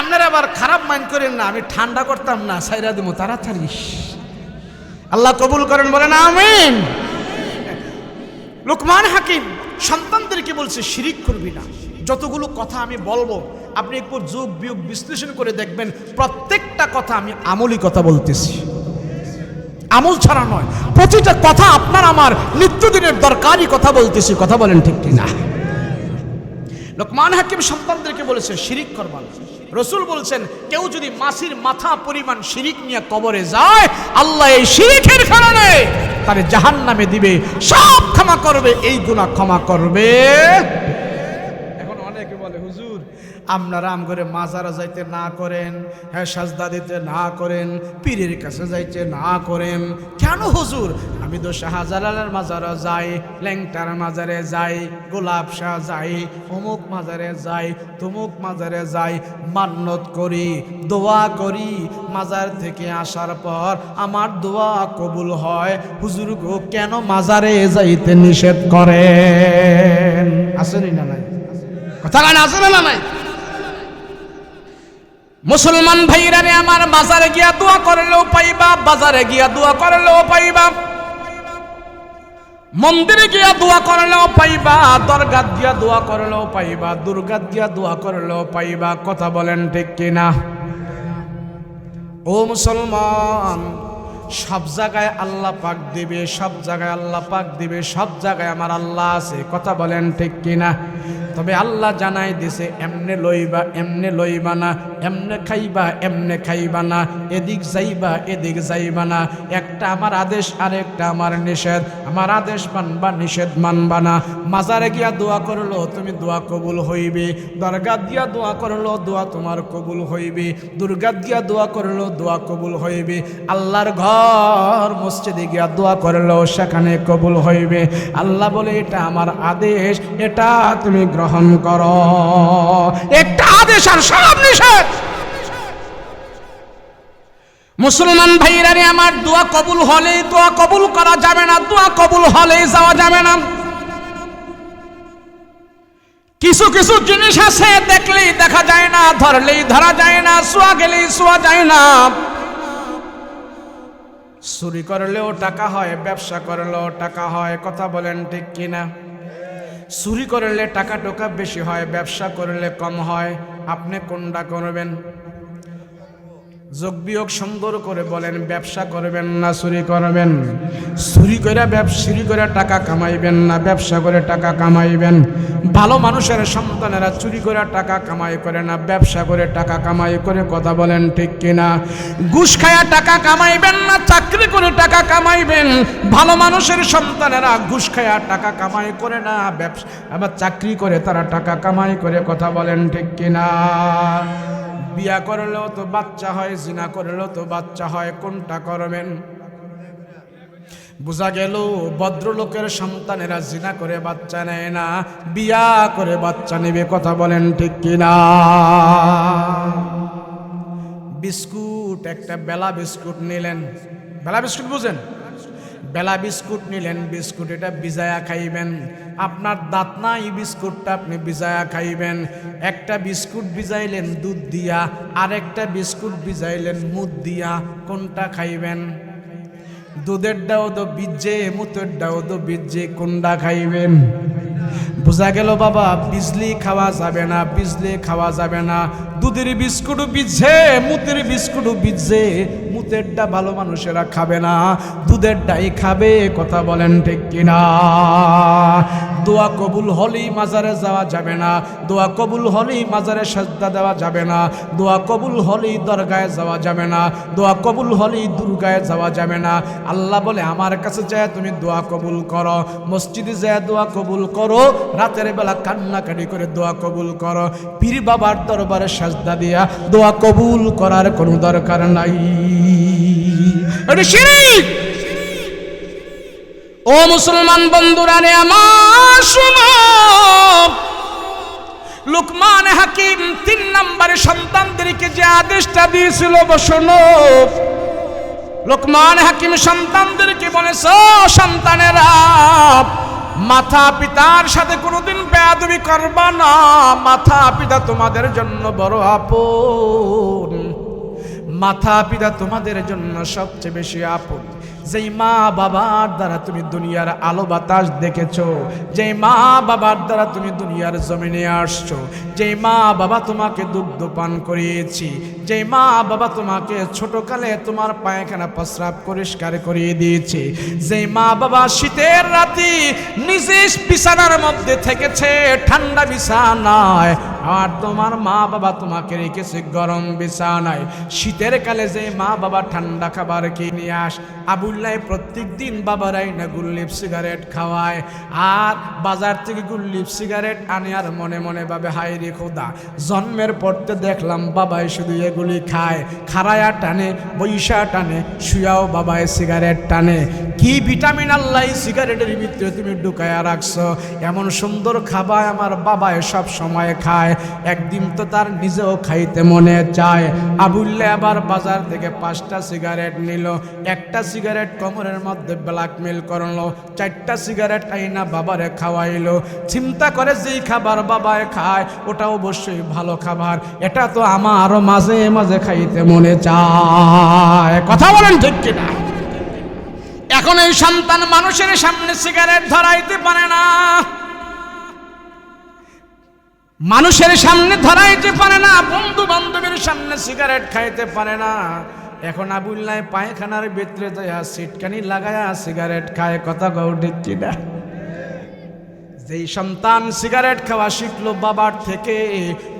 আপনারা আবার খারাপ মাইন্ড করেন না, আমি ঠান্ডা করতাম না, সাইরা দিব তাড়াতাড়ি। আল্লাহ কবুল করেন, বলেন আমিন। লোকমান হাকিম সন্তানদেরকে বলছে শিরিক করবি না। যতগুলো কথা আমি বলবো আপনি একটু যোগ বিয়োগ বিশ্লেষণ করে দেখবেন, প্রত্যেকটা কথা আমি আমলি কথা বলতেছি, আমল ছাড়া নয়। প্রতিটা কথা আপনার আমার নিত্যদিনের দরকারি কথা বলতেছি, কথা বলেন ঠিক কিনা? লোকমান হাকিম সন্তানদেরকে বলেছে শিরিক করবা না। রাসূল বলছেন, কেউ যদি মাছির মাথা পরিমাণ শিরিক নিয়ে কবরে যায়, আল্লাহ এই শিরিকের কারণে তারে জাহান্নামে দিবে, সব ক্ষমা করবে, এই গুনাহ ক্ষমা করবে। এখন অনেকে বলে, হুজুর আপনারা আম করে মাজারা যাইতে না করেন, হ্যাঁ সাজদা দিতে না করেন, পীরের কাছে যাইতে না করেন। কেন হুজুর? আমি তো শাহজালালের মাজারে যাই, ল্যাংটার মাজারে যাই, গোলাপ শাহ যাই, অমুক মাজারে যাই, তমুক মাজারে যাই, মান্নত করি, দোয়া করি, মাজার থেকে আসার পর আমার দোয়া কবুল হয়। হুজুর গো, কেন মাজারে যাইতে নিষেধ করেন? আসেনি না নাই? কথা আসে না নাই? মুসলমান ভাইরা রে আমার, বাজারে গিয়া দোয়া করলেও পাইবা, বাজারে গিয়া দোয়া করলেও পাইবা, মন্দিরে গিয়া দোয়া করলেও পাইবা, দরগাত গিয়া দোয়া করলেও পাইবা, দুর্গাত গিয়া দোয়া করলেও পাইবা। কথা বলেন ঠিক কিনা? ও মুসলমান, সব জায়গায় আল্লাহ পাক দিবে, সব জায়গায় আল্লাহ পাক দিবে, সব জায়গায় আমার আল্লাহ আছে। কথা বলেন ঠিক কিনা? তবে আল্লাহ জানাই দিছে, এমনে লইবা এমনে লইবা না, এমনে খাইবা এমনে খাইবা না, এদিক যাইবা এদিক যাইবা না। একটা আমার আদেশ, আরেকটা আমার নিষেধ। আমার আদেশ মানবা, নিষেধ মানবা না। মাজারে গিয়া দোয়া করলো তুমি দোয়া কবুল হইবে, দরগাত গিয়া দোয়া করলো দোয়া তোমার কবুল হইবে, দুর্গাত গিয়া দোয়া করলো দোয়া কবুল হইবে, আল্লাহর ঘর মসজিদে গিয়া দোয়া করলো সেখানে কবুল হইবে। আল্লাহ বলে, এটা আমার আদেশ, এটা তুমি গ্রহণ করো। একটা আদেশ আর সব নিষেধ। মুসলমান ভাইরা রে আমার, দোয়া কবুল হলে দোয়া কবুল করা যাবে না, দোয়া কবুল হলে যাওয়া যাবে না। কি কিছু কিছু জিনিস আছে দেখলেই দেখা যায় না, ধরলেই ধরা যায় না, ছোঁয়া গেলেই ছোঁয়া যায় না। চুরি করলেও টাকা হয়, ব্যবসা করলেও টাকা হয়, কথা বলেন ঠিক কিনা? চুরি করলে টাকা টোকা বেশি হয়, ব্যবসা করলে কম হয়। আপনি কোনটা করবেন? যোগ বিয়োগ সুন্দর করে বলেন, ব্যবসা করবেন না চুরি করবেন? চুরি করে টাকা কামাইবেন না ব্যবসা করে টাকা কামাইবেন? ভালো মানুষের সন্তানেরা চুরি করে টাকা কামাই করে না, ব্যবসা করে টাকা কামাই করে, কথা বলেন ঠিক কিনা? ঘুষ খায়া টাকা কামাইবেন না, চাকরি করে টাকা কামাইবেন। ভালো মানুষের সন্তানেরা ঘুষ খায়া টাকা কামাই করে না, ব্যবসা আবার চাকরি করে তারা টাকা কামাই করে, কথা বলেন ঠিক কিনা? বিয়া করলেও তো বাচ্চা হয়, জিনা করলেও তো বাচ্চা হয়, কোনটা করবেন? বোঝা গেল ভদ্রলোকের সন্তানেরা জিনা করে বাচ্চা নেয় না, বিয়া করে বাচ্চা নেবে, কথা বলেন ঠিক কিনা? বিস্কুট, একটা বেলা বিস্কুট নিলেন, বেলা বিস্কুট বুঝেন? বেলা বিস্কুট নিলেন, বিস্কুট এটা ভিজায়া খাইবেন। আপনার দাঁত নাই, বিস্কুটটা আপনি ভিজায়া খাইবেন। একটা বিস্কুট ভিজাইলেন দুধ দিয়া, আর একটা বিস্কুট ভিজাইলেন মুদ দিয়া, কোনটা খাইবেন? দুধের ডাও তো বিজে, মুতের ডাও তো বিজে, কোনটা খাইবেন? বোঝা গেল বাবা, বিজলি খাওয়া যাবে না, বিজলি খাওয়া যাবে না। দুধের বিস্কুটও বিজে, মুতের বিস্কুটও বিজে, মুতেরটা ভালো মানুষেরা খাবে না, দুধেরটাই খাবে, কথা বলেন ঠিক কিনা? দোয়া কবুল হলেই মাজারে যাওয়া যাবে না, দোয়া কবুল হলেই মাজারে সাজদা দেওয়া যাবে না, দোয়া কবুল হলেই দরগায় যাওয়া যাবে না, দোয়া কবুল হলেই দুর্গায় যাওয়া যাবে না। আল্লাহ বলে আমার কাছে যায় তুমি দোয়া কবুল করো, মসজিদে যায় দোয়া কবুল করো, রাতের বেলা কান্নাকাটি করে দোয়া কবুল করো। পীর বাবার দরবারে সাজদা দিয়া দোয়া কবুল করার কোনো দরকার নাই। এটা শিরক। ও মুসলমান বন্ধুরা রে আমার, শুনো, লুকমান হাকিম 3 নম্বরে সন্তানদেরকে যে আদেশটা দিয়েছিল, শোনো, লুকমান হাকিম সন্তানদেরকে বলেছ, সন্তানেরা মাতা পিতার সাথে কোনোদিন বেয়াদবি করবা না, মাতা পিতা তোমাদের জন্য বড় আপন, মাতা পিতা তোমাদের জন্য সবচেয়ে বেশি আপন। যেই মা বাবার দ্বারা তুমি দুনিয়ার আলো বাতাস দেখেছো, যেই মা বাবার দ্বারা তুমি দুনিয়ার জমিনে আসছো, যেই মা বাবা তোমাকে দুগ্ধ পান করিয়েছি, যেই মা বাবা তোমাকে ছোটকালে তোমার পায়খানা প্রস্রাব পরিষ্কার করিয়ে দিয়েছে, যেই মা বাবা শীতের রাতে নিজে বিছানার মধ্যে থেকেছে ঠান্ডা বিছানায়, আর তোমার মা বাবা তোমাকে রেখেছে গরম বিছানায়, শীতের কালে যে মা বাবা ঠান্ডা খাবার খেয়ে নিয়ে আস, আবুল্লাহ প্রত্যেক দিন বাবারাই না গুল্লিপ সিগারেট খাওয়ায়, আর বাজার থেকে গুল্লিপ সিগারেট আনে, আর মনে মনে ভাবে হায় রে খোদা, জন্মের পরতে দেখলাম বাবাই শুধু এগুলি খায়, খাড়ায়া টানে, বৈশা টানে, শুয়াও বাবায় সিগারেট টানে। কি ভিটামিন আল্লাহ সিগারেটের ভিতরে তুমি ঢুকায়া রাখছো? এমন সুন্দর খাবার আমার বাবায় সব সময় খায়, একদিন তো তার নিজেও খাইতে মনে চায়। আবুল্লাহ আবার বাজার থেকে 5টা সিগারেট নিল, একটা সিগারেট কোমরের মধ্যে ব্ল্যাকমেল করলো, 4টা সিগারেট আইনা বাবারে খাওয়াইলো। চিন্তা করে যেই খাবার বাবায় খায় ওটা অবশ্যই ভালো খাবার, এটা তো আমারও মাঝে মাঝে খাইতে মনে চায়, কথা বলেন ঠিক কিনা? এখন এই সন্তান মানুষের সামনে সিগারেট ধরাইতে পারে না, মানুষের সামনে ধরাইতে পারে না, বন্ধু বান্ধবের সামনে সিগারেট খাইতে পারে না। এখন আবুল্লাহ পায়খানার ভিতরে যায় সিটকানি লাগায়া সিগারেট খায়, কথা কও ঠিক কিনা? যেই সন্তান সিগারেট খাওয়া শিখলো বাবার থেকে,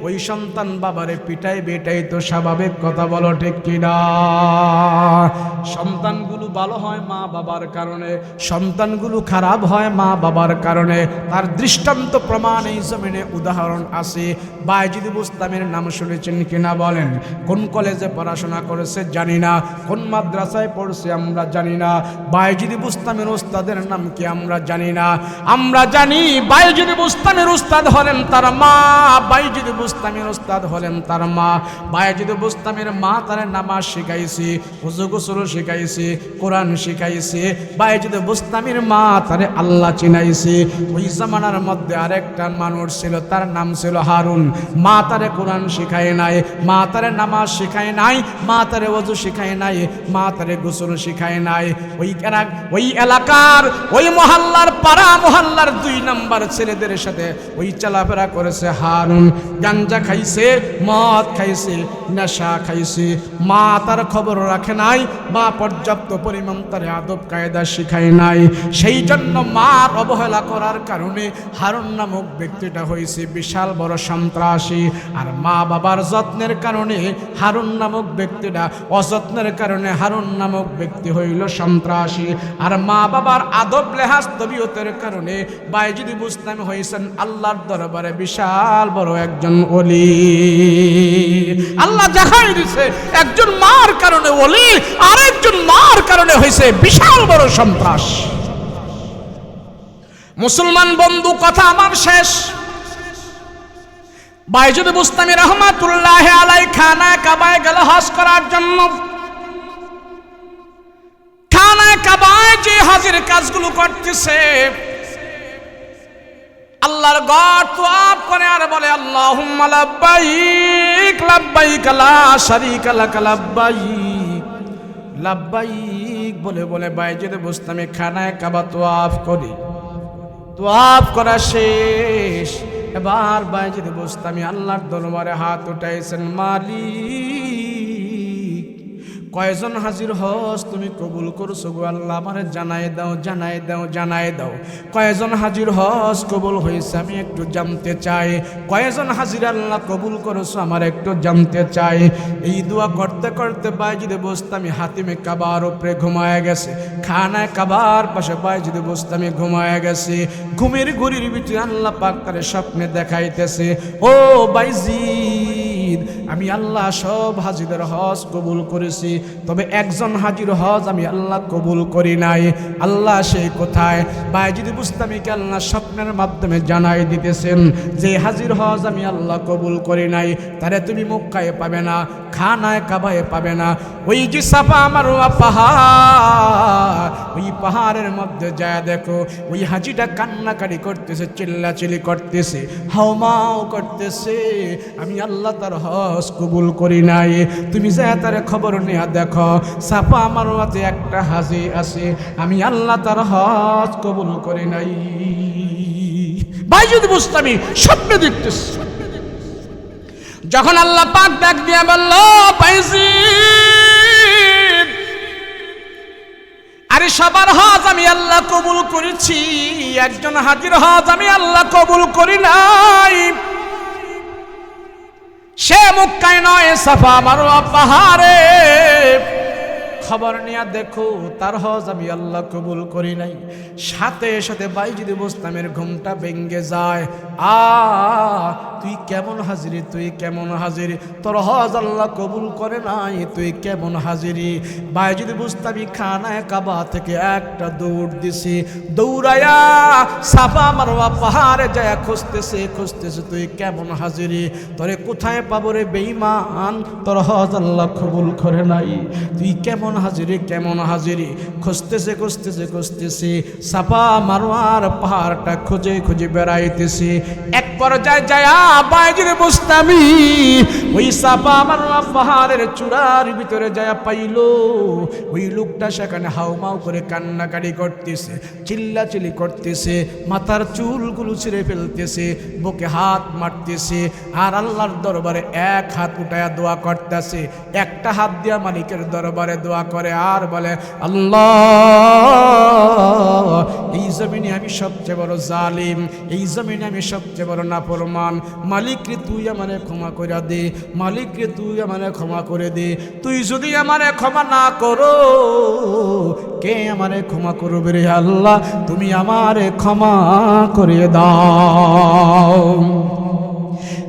ওই সন্তান বাবারে পিটাইবে, এটাই তো স্বাভাবিক, কথা বলো ঠিক কিনা? সন্তানগুলো ভালো হয় মা বাবার কারণে, সন্তানগুলো খারাপ হয় মা বাবার কারণে। তার দৃষ্টান্ত প্রমাণ এই জমিনে উদাহরণ আছে। বায়েজিদ বুস্তামের নাম শুনেছেন কিনা বলেন? কোন কলেজে পড়াশোনা করেছে জানি না, কোন মাদ্রাসায় পড়ছে আমরা জানি না, বায়েজিদ বুস্তামের ওস্তাদের নাম কি আমরা জানি না। আমরা জানি বাইজিদ বুস্তামির উস্তাদ হলেন তার মা, বাইজিদ বুস্তামির উস্তাদ হলেন তার মা। বাইজিদ বুস্তামির মা তার নামাজ শিখাইছে, ওযু গোসল শিখাইছে, কোরআন শিখাইছে। বাইজিদ বুস্তামির মা তারে আল্লাহ চিনাইছে। ওই জামানার মধ্যে আরেকটা মানুষ ছিল, তার নাম ছিল হারুন। মা তারে কোরআন শিখায় নাই, মা তারে নামাজ শিখায় নাই, মা তারে ওযু শিখায় নাই, মা তারে গোসল শিখায় নাই। ওই এলাকার ওই মহল্লার পাড়া মহল্লার 2 নাম্বার ছেলেদের সাথে ওই চলাফেরা করেছে হারুন। গাঞ্জা খাইছে, মদ খাইছে, নেশা খাইছে। মা তার খবর রাখে নাই, মা পর্যাপ্ত পরিমাণ তার আদব কায়দা শিখায় নাই। সেই জন্য মার অবহেলা করার কারণে হারুন নামক ব্যক্তিটা হয়েছে বিশাল বড় সন্ত্রাসী। আর মা বাবার যত্নের কারণে হারুন নামক ব্যক্তিটা অযত্নের কারণে হারুন নামক ব্যক্তি হইল সন্ত্রাসী। আর মা বাবার আদব লেহাজ তবিয়তের কারণে বাইজিদ বুস্তামি হয়েছেন আল্লাহর দরবারে বিশাল বড় একজন ওলি। আল্লাহ দেখাই দিছে একজন মার কারণে ওলি, আরেকজন মার কারণে হয়েছে বিশাল বড় সন্ত্রাস। মুসলমান বন্ধু, কথা আমার শেষ। বাইজিদ বুস্তামি রহমাতুল্লাহ আলাইহি খানায় কাবায় গেল হজ করার জন্য। খানায় কাবায় যে হজের কাজগুলো করতেছে, আল্লাহর ঘর তওয়াফ করে আর বলে আল্লাহুম্মা লাব্বাইক লাব্বাইক লা শারীকা লাক লাব্বাইক লাব্বাইক বলে বলে বাইজিদ বুস্তামি খানায় কাবা তওয়াফ করে। তওয়াফ করা শেষ, এবার বাইজিদ বুস্তামি আল্লাহর দরবারে হাত উঠাইছেন, মালিক কয়জন হাজির হজ তুমি কবুল করছো গো আল্লাহ, আমারে জানাই দাও জানাই দাও জানাই দাও। কয়জন হাজির হজ কবুল হয়েছে আমি একটু জানতে চাই। কয়জন হাজির আল্লাহ কবুল করেছো আমার একটু জানতে চাই। এই দোয়া করতে করতে বাইজিদ বুস্তামি হাতিমে কাবার উপরে ঘুমায় গেছে। খানায় কাবার পাশে বাইজিদ বুস্তামি ঘুমায় গেছে। ঘুমের ঘুরির ভিতরে আল্লাহ পাক তারে স্বপ্নে দেখাইতেছে, ও বাইজিদ আমি আল্লাহ সব হাজিদের হজ কবুল করেছি, তবে একজন হাজির হজ আমি আল্লাহ কবুল করি নাই। আল্লাহ সেই কোথায়? বাইজিদ বুস্তামিকে আল্লাহ স্বপ্নের মাধ্যমে জানাই দিতেছেন যে হাজির হজ আমি আল্লাহ কবুল করি নাই, তারে তুমি মক্কায় পাবে না, খানায় কাবায় পাবে না। ওই যে সাফা মারওয়া পাহাড়, ওই পাহাড়ের মধ্যে যায় দেখো ওই হাজিটা কান্নাকাটি করতেছে, চিল্লাচিল্লি করতেছে, হাওমাও করতেছে, আমি আল্লাহ তার হজ কবুল করি নাই। তুমি যায় তার খবর নিয়ে দেখো সাফা মারওয়াতে একটা হাজি আছে, আমি আল্লাহ তার হজ কবুল করি নাই। বাইজিদ বুস্তামি স্বপ্নে দেখতেছে। যখন আল্লাহ পাক ডাক দিয়ে বলল, বাইজিদ আরে সবার হজ আমি আল্লাহ কবুল করেছি, একজন হাজির হজ আমি আল্লাহ কবুল করি নাই। সে মক্কায় নয়, সাফা মারওয়া পাহাড়ে। খবর নিয়ে দেখো তার হজ আমি আল্লাহ কবুল করি নাই। সাথে সাথে বাইজিদ বুস্তামের ঘুমটা ভেঙ্গে যায়। তুই কেমন হাজিরি, তুই কেমন হাজিরি, তোর হজ আল্লাহ কবুল করে নাই, তুই কেমন হাজিরি। বাইজিদ বুস্তামি খানায় কাবা থেকে একটা দৌড় দিছে, দৌড়ায়া সাফা মারওয়া পাহাড়ে যায় খুঁজতেছে খুঁজতেছে, তুই কেমন হাজিরি, তোরে কোথায় পাবো রে বেঈমান, তোর হজ আল্লাহ কবুল করে নাই, তুই কেমন হাজিরি কেমন হাজিরি। খুঁজতেছে খুঁজতেছে খুঁজতেছে, সাফা মারওয়ার পাহাড়টা খুঁজে খুঁজে বেড়াইতেছে। এক পর্যায়ে যায় বাইজিদ বুস্তামি ওই সাফা মারওয়া পাহাড়ের চূড়ার ভিতরে যায় পাইল ওই লোকটা সেখানে হাউমাউ করে কান্নাকাটি করতেছে, চিল্লাচিল্লি করতেছে, মাথার চুলগুলো ছিঁড়ে ফেলতেছে, বুকে হাত মারতেছে, আর আল্লাহর দরবারে এক হাত উঠায়া দোয়া করতেছে, একটা হাত দিয়া মালিকের দরবারে দোয়া করে আর বলে, আল্লাহ এই জমিনে আমি সবচেয়ে বড় জালিম, এই জমিনে আমি সবচেয়ে বড় নাফরমান, মালিক রে তুই আমারে ক্ষমা করে দে, মালিক রে তুই আমারে ক্ষমা করে দে। তুই যদি আমারে ক্ষমা না করো কে আমারে ক্ষমা করবে রে আল্লাহ, তুমি আমারে ক্ষমা করে দাও।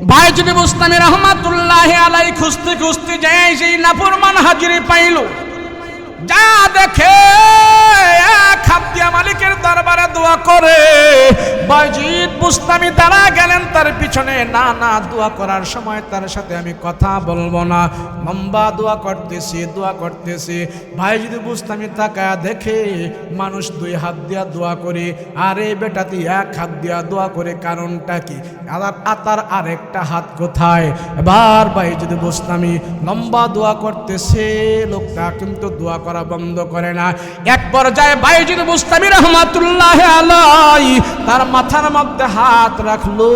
বাইজিদ বুস্তামি রহমাতুল্লাহ আলাইহি খুঁজতে খুঁজতে যায় সেই নাফরমান হাজিরে পাইল। যা দেখে এক হাত দিয়া মালিকের দরবারে দোয়া করে বায়জিদ বুস্তামি দাঁড়া গেলেন তার পিছনে। না না, দোয়া করার সময় তার সাথে আমি কথা বলবো না, লম্বা দোয়া করতেছি। বায়জিদ বুস্তামি তাকায়া দেখে মানুষ দুই হাত দিয়া দোয়া করে, আরে বেটা তুই এক হাত দিয়া দোয়া করে, কারণটা কি? তার আরেকটা হাত কোথায়? এবার বায়জিদ বুস্তামি লম্বা দোয়া করতেছে, লোকটা কিন্তু দোয়া করা বন্ধ করে না। এক পর্যায়ে বায়জিদ বুস্তামি রহমাতুল্লাহ আলাইহি তার মাথার মধ্যে হাত রাখলো,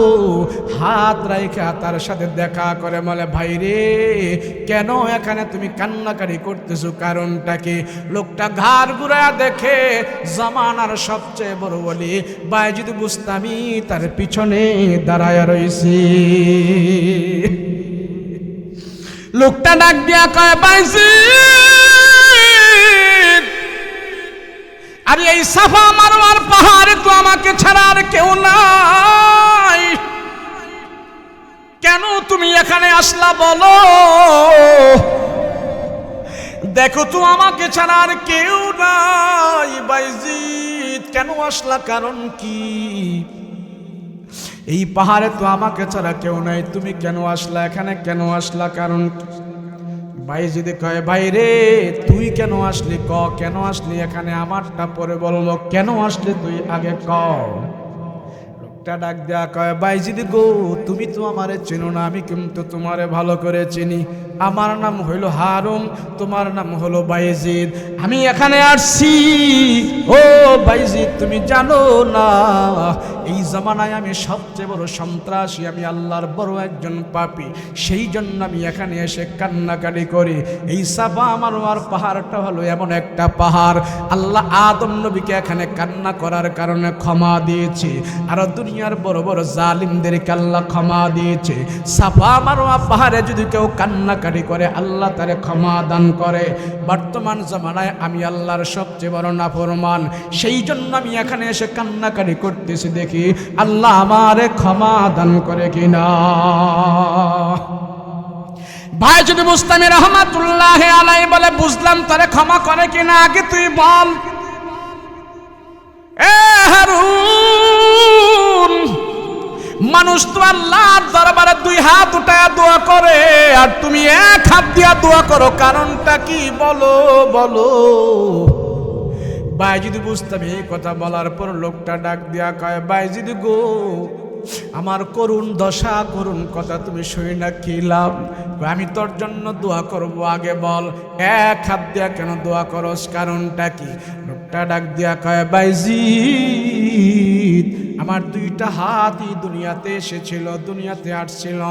হাত রাখা তার সাথে দেখা করে বলে, ভাই রে কেন এখানে তুমি কান্নাকারি করতেছো, কারণটা কি? লোকটা ঘাড় ঘুরায়া দেখে জামানার সবচেয়ে বড় ওলি বায়জিদ বুস্তামি তার পিছনে দাঁড়ায়া রইছে। লোকটা ডাক দিয়া কয়, বায়জিদ আরে এই সাফা মারওয়ার পাহাড়ে তো আমাকে ছাড়া আর কেউ নাই, কেন তুমি এখানে আসলা বলো? দেখো তো আমাকে ছাড়া আর কেউ নাই। বায়জিদ কেন আসলা, কারণ কি? এই পাহাড়ে তো আমাকে ছাড়া কেউ নাই, তুমি কেন আসলা এখানে, কেন আসলা, কারণ কি? বায়জিদ কয়, ভাই রে তুই কেন আসলি ক, কেন আসলি এখানে? আমারটা পরে বলবো, কেন আসলি তুই আগে ক। লোকটা ডাক দেয়া কয়, বায়জিদ গো তুমি তো আমারে চেনো না, আমি কিন্তু তোমারে ভালো করে চিনি। আমার নাম হইল হারুন, তোমার নাম হলো বায়জিদ। আমি এখানে আসছি, ও বায়জিদ তুমি জানো না এই জামানায় আমি সবচেয়ে বড় সন্ত্রাসী, আমি আল্লাহর বড় একজন পাপী, সেই জন্য আমি এখানে এসে কান্নাকাটি করি। এই সাফা মারওয়ার পাহাড়টা হলো এমন একটা পাহাড়, আল্লাহ আদম নবীকে এখানে কান্না করার কারণে ক্ষমা দিয়েছে, আর দুনিয়ার বড় বড় জালিমদেরকে আল্লাহ ক্ষমা দিয়েছে। সাফা মারওয়া পাহাড়ে যদি কেউ কান্নাকাটি করে আল্লাহ তারে ক্ষমা দান করে। বর্তমান জামানায় আমি আল্লাহর সবচেয়ে বড় নাফরমান, সেই জন্য আমি এখানে এসে কান্নাকাটি করতেছি, দেখি আল্লাহ আমারে ক্ষমা দান করে কিনা। বায়জিদ বুস্তামি রহমাতুল্লাহ আলাইহি বলে, বুঝলাম তারে ক্ষমা করে কিনা, আগে তুই বল। এ হারুন, মানুষ তো আল্লাহর দরবারে দুই হাত উঠায়া দোয়া করে, আর তুমি এক হাত দিয়া দোয়া করো, কারণটা কি বলো বলো। বায়জিদ বুস্তামি এই কথা বলার পর লোকটা ডাক দিয়া কয়, বায়জিদ গো আমার করুণ দশা, করুণ কথা তুমি শুই না কি লাভ? আমি তোর জন্য দোয়া করব, আগে বল এক হাত দিয়া কেন দোয়া করস, কারণটা কি? লোকটা ডাক দিয়া কয়, বায়জিদ আমার দুইটা হাতই দুনিয়াতে এসেছিল, দুনিয়াতে আসছিল,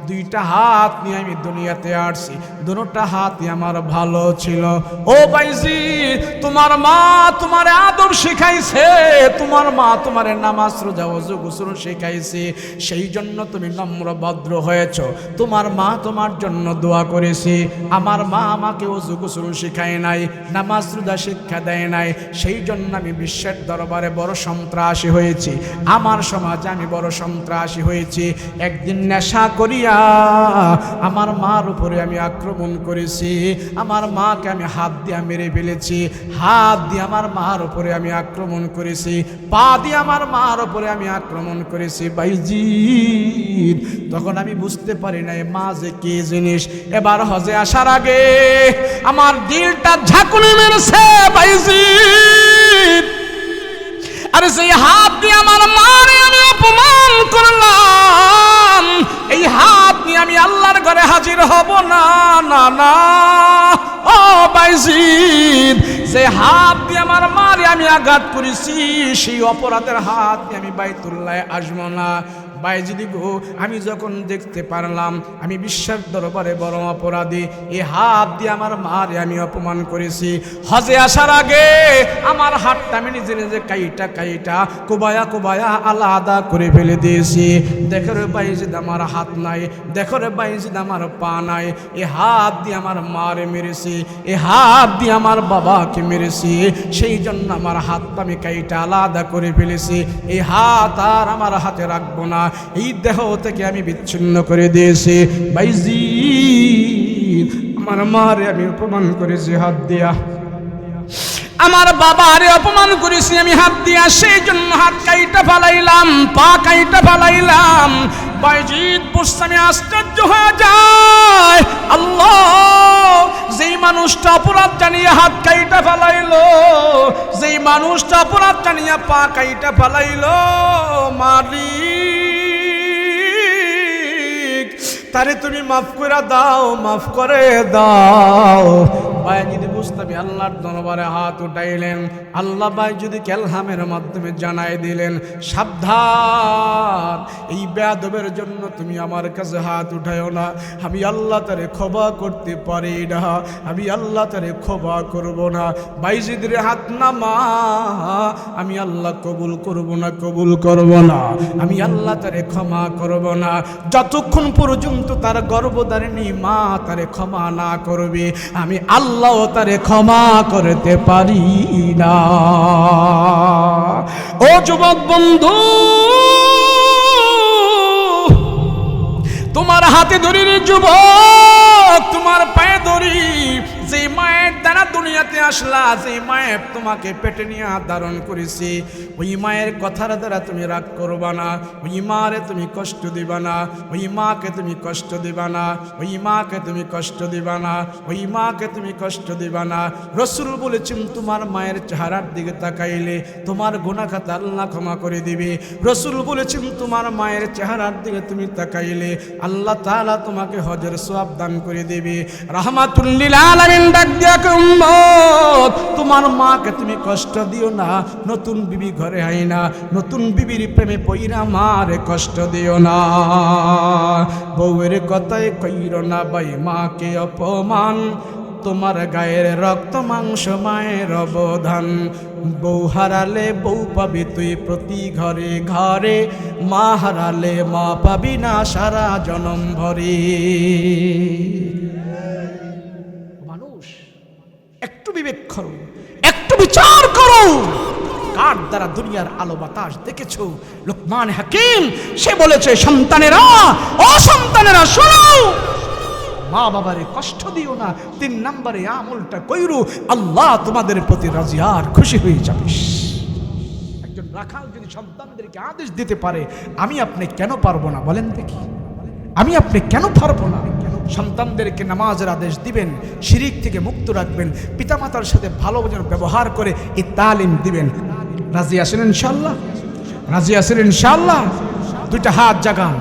দুইটা হাত নিয়ে আমি দুনিয়াতে আসছি, দুটোটা হাতই আমার ভালো ছিল। ও বায়জিদ তোমার মা তোমার আদব শিখাইছে, তোমার মা তোমার নামাজ রোজা ওযু গোসল শিখাইছে, সেই জন্য তুমি নম্র ভদ্র হয়েছ। তোমার মা তোমার জন্য দোয়া করেছে, আমার মা আমাকে ওযু গোসল শিখায় নাই, নামাজ রোজা শিক্ষা দেয় নাই, সেই জন্য আমি বিশ্বের দরবারে বড় সন্ত্রাসী হয়েছি, আমার সমাজে আমি বড় সন্ত্রাসী হয়েছি। একদিন নেশা করিয়া আমার মার উপরে আমি আক্রমণ করেছি, আমার মাকে আমি হাত দিয়ে মেরে ফেলেছি, হাত দিয়ে আমার মার উপরে আমি আক্রমণ করেছি, পা দিয়ে আমার মার উপরে আমি আক্রমণ করেছি। বায়জিদ তখন আমি বুঝতে পারি নাই মা যে কি জিনিস। এবার হজে আসার আগে আমার দিলটা ঝাঁকুনি মেরেছে বায়জিদ, আরে সেই হাত দিয়ে আমার মারে আমি অপমান করলাম, এই হাত নিয়ে আমি আল্লাহর ঘরে হাজির হব না, না না। ও বায়জিদ যে হাত দিয়ে আমার মারে আমি আঘাত করেছি, সেই অপরাধের হাত দিয়ে আমি বাইতুল্লাহে আসবো না। বায়জিদ গো আমি যখন দেখতে পারলাম আমি বিশ্বের দরবারে বড় অপরাধী, এই হাত দিয়ে আমার মারে আমি অপমান করেছি, হজে আসার আগে আমার হাতটা আমি নিজে নিজে কাইটা কাইটা কোবায়া কোবায়া আলাদা করে ফেলে দিয়েছি। দেখো রে বায়জিদ আমার হাত নাই, দেখো রে বায়জিদ আমার পা নাই, এই হাত দিয়ে আমার মারে মেরেছি, এই হাত দিয়ে আমার বাবাকে মেরেছি, সেই জন্য আমার হাতটা আমি কাইটা আলাদা করে ফেলেছি, এই হাত আর আমার হাতে রাখবো না, এই দেহ থেকে আমি বিচ্ছিন্ন করে দিয়েছি। বায়জিদ আমার মারে আমি অপমান করেছি হাত দিয়া, আমার বাবারে অপমান করেছি আমি হাত দিয়া, সেই জন্য হাত কাইটা ফালাইলাম, পা কাইটা ফালাইলাম। বাইজিদ বুস্তামি আশ্চর্য হয়ে যায়, আল্লাহ, যেই মানুষটা অপরাধ জানিয়ে হাত কাইটা ফালাইলো, যেই মানুষটা অপরাধ জানিয়ে পা কাইটা ফালাইলো, মালিক তারে তুমি মাফ করে দাও, মাফ করে দাও। বাইজিদ বুস্তামি আল্লাহর দরবারে হাত উঠাইলেন। আল্লাহ বাইজিদ কেলহামের মাধ্যমে জানাই দিলেন, সাবধান, এই বেয়াদবের জন্য তুমি আমার কাছে হাত উঠাইও না। আমি আল্লাহ তারে ক্ষমা করতে পারি না, আমি আল্লাহ তারে ক্ষমা করব না। বাইজিদের হাত নামা, আমি আল্লাহ কবুল করব না, কবুল করব না, আমি আল্লাহ তারে ক্ষমা করব না। যতক্ষণ পর্যন্ত তার গর্ভধারিণী মা তারে ক্ষমা না করবে, আমি আল্লাহ তারে ক্ষমা করতে পারি না। ও যুবক বন্ধু, তোমার হাতে ধরি রে যুবক, তোমার পায়ে ধরি। যে মায়ের দ্বারা দুনিয়াতে আসলা, যে মায়ের তোমাকে পেটে নিয়ে ধারণ করেছি, ওই মায়ের কথার দ্বারা তুমি রাগ করবা না, ওই মারে তুমি কষ্ট দিবা না, ওই মাকে তুমি কষ্ট দিবা না, ওই মাকে তুমি কষ্ট দিবা না, ওই মাকে তুমি কষ্ট দিবা না। রাসূল বলেছেন, তোমার মায়ের চেহারার দিকে তাকাইলে তোমার গুনাহ খাতা আল্লাহ ক্ষমা করে দিবে। রাসূল বলেছেন, তোমার মায়ের চেহারার দিকে তুমি তাকাইলে আল্লাহ তাআলা তোমাকে হজের সওয়াব দান করে দেবে। রাহমাতুল লিল আলামিন ডাক দিয়া কয়, উম্মত, তোমার মাকে তুমি কষ্ট দিও না, নতুন বিবি ঘরে আই না, নতুন বিবির প্রেমে পইরা মারে কষ্ট দিও না। বউয়ের কথায় কইর না ভাই মাকে অপমান, তোমার গায়ের রক্ত মাংস মায়ের অবদান। বউ হারালে বউ পাবি তুই প্রতি ঘরে ঘরে, মা হারালে মা পাবি না সারা জনম ভরে। মানুষ একটু বিবেক করো, একটু বিচার করো, কার দ্বারা দুনিয়ার আলো বাতাস দেখেছো? লোকমান হাকিম সে বলেছে, সন্তানেরা, ও সন্তানেরা শোনো, মা বাবারে কষ্ট দিও না। 3 নম্বরে আমলটা কইরু, আল্লাহ তোমাদের প্রতি রাজি আর খুশি হয়ে যাবে। একজন রাখাল যদি সন্তানদেরকে আদেশ দিতে পারে, আমি আপনি কেন পারবো না বলেন দেখি? আমি আপনি কেন পারবো না? সন্তানদেরকে নামাজের আদেশ দিবেন, শিরিক থেকে মুক্ত রাখবেন, পিতামাতার সাথে ভালো ব্যবহার করে এই তালিম দিবেন। রাজি আছেন ইনশাআল্লাহ? রাজি আছেন ইনশাআল্লাহ? দুইটা হাত জাগান,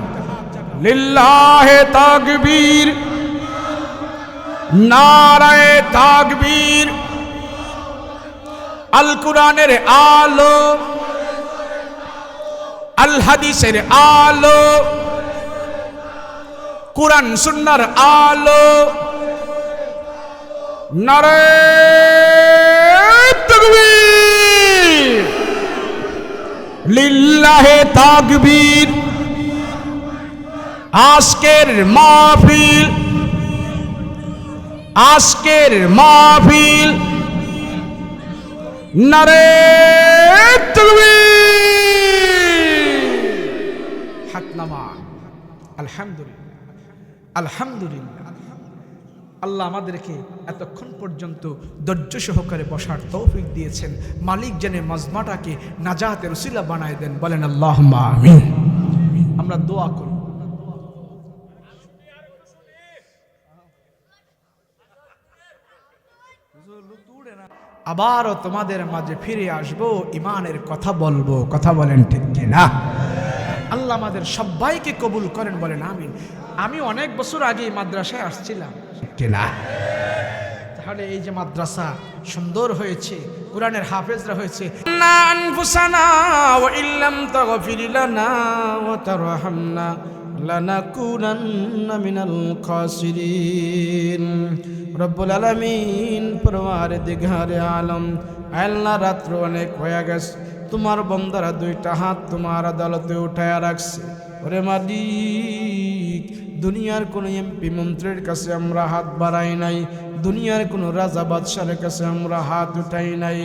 লিল্লাহে তাকবীর, নারায়ে তাকবীর। আল কোরআনের আলো, আল হাদিসের আলো, কোরআন সুন্নাহর আলো, নারায়ে তাকবীর, লিল্লাহে তাকবীর। আজকের মাহফিল, আজকের মাহফিল, নারায়ে তাকবীর। হাত নামান। আলহামদুলিল্লাহ, আলহামদুলিল্লাহ। আল্লাহ আমাদেরকে এতক্ষণ পর্যন্ত ধৈর্য সহকারে বসার তৌফিক দিয়েছেন। মালিক যেন মাজমাটাকে নাজাতের উসিলা বানায় দেন, বলেন আল্লাহুম্মা আমিন। আমরা দোয়া করি। আবারও তোমাদের মাঝে ফিরে আসবো, ইমানের কথা বলবো, কথা বলেন ঠিক কিনা? আল্লাহ আমাদের সবাইকে কবুল করেন, বলেন আমিন। আমি অনেক বছর আগে মাদ্রাসায় আসছিলাম কিনা? তাহলে এই যে মাদ্রাসা সুন্দর হয়েছে, কোরআনের হাফেজরা হয়েছে। আনফুসানা ওয়া ইল্লাম তাগফির লানা ওয়া তারহামনা লানাকুনান্না মিনাল খাসিরিন। রব্বুল আলামিন, পরওয়ারদিগারে আলম, আল্লাহ রাত্র অনেক হয়ে গেছে, তোমার বন্দারা দুইটা হাত তোমার আদালতে উঠায়া রাখছে। ওরে মালিক, দুনিয়ার কোন এমপি মন্ত্রীর কাছে আমরা হাত বাড়াই নাই, দুনিয়ার কোনো রাজা বাদশার কাছে আমরা হাত উঠাই নাই।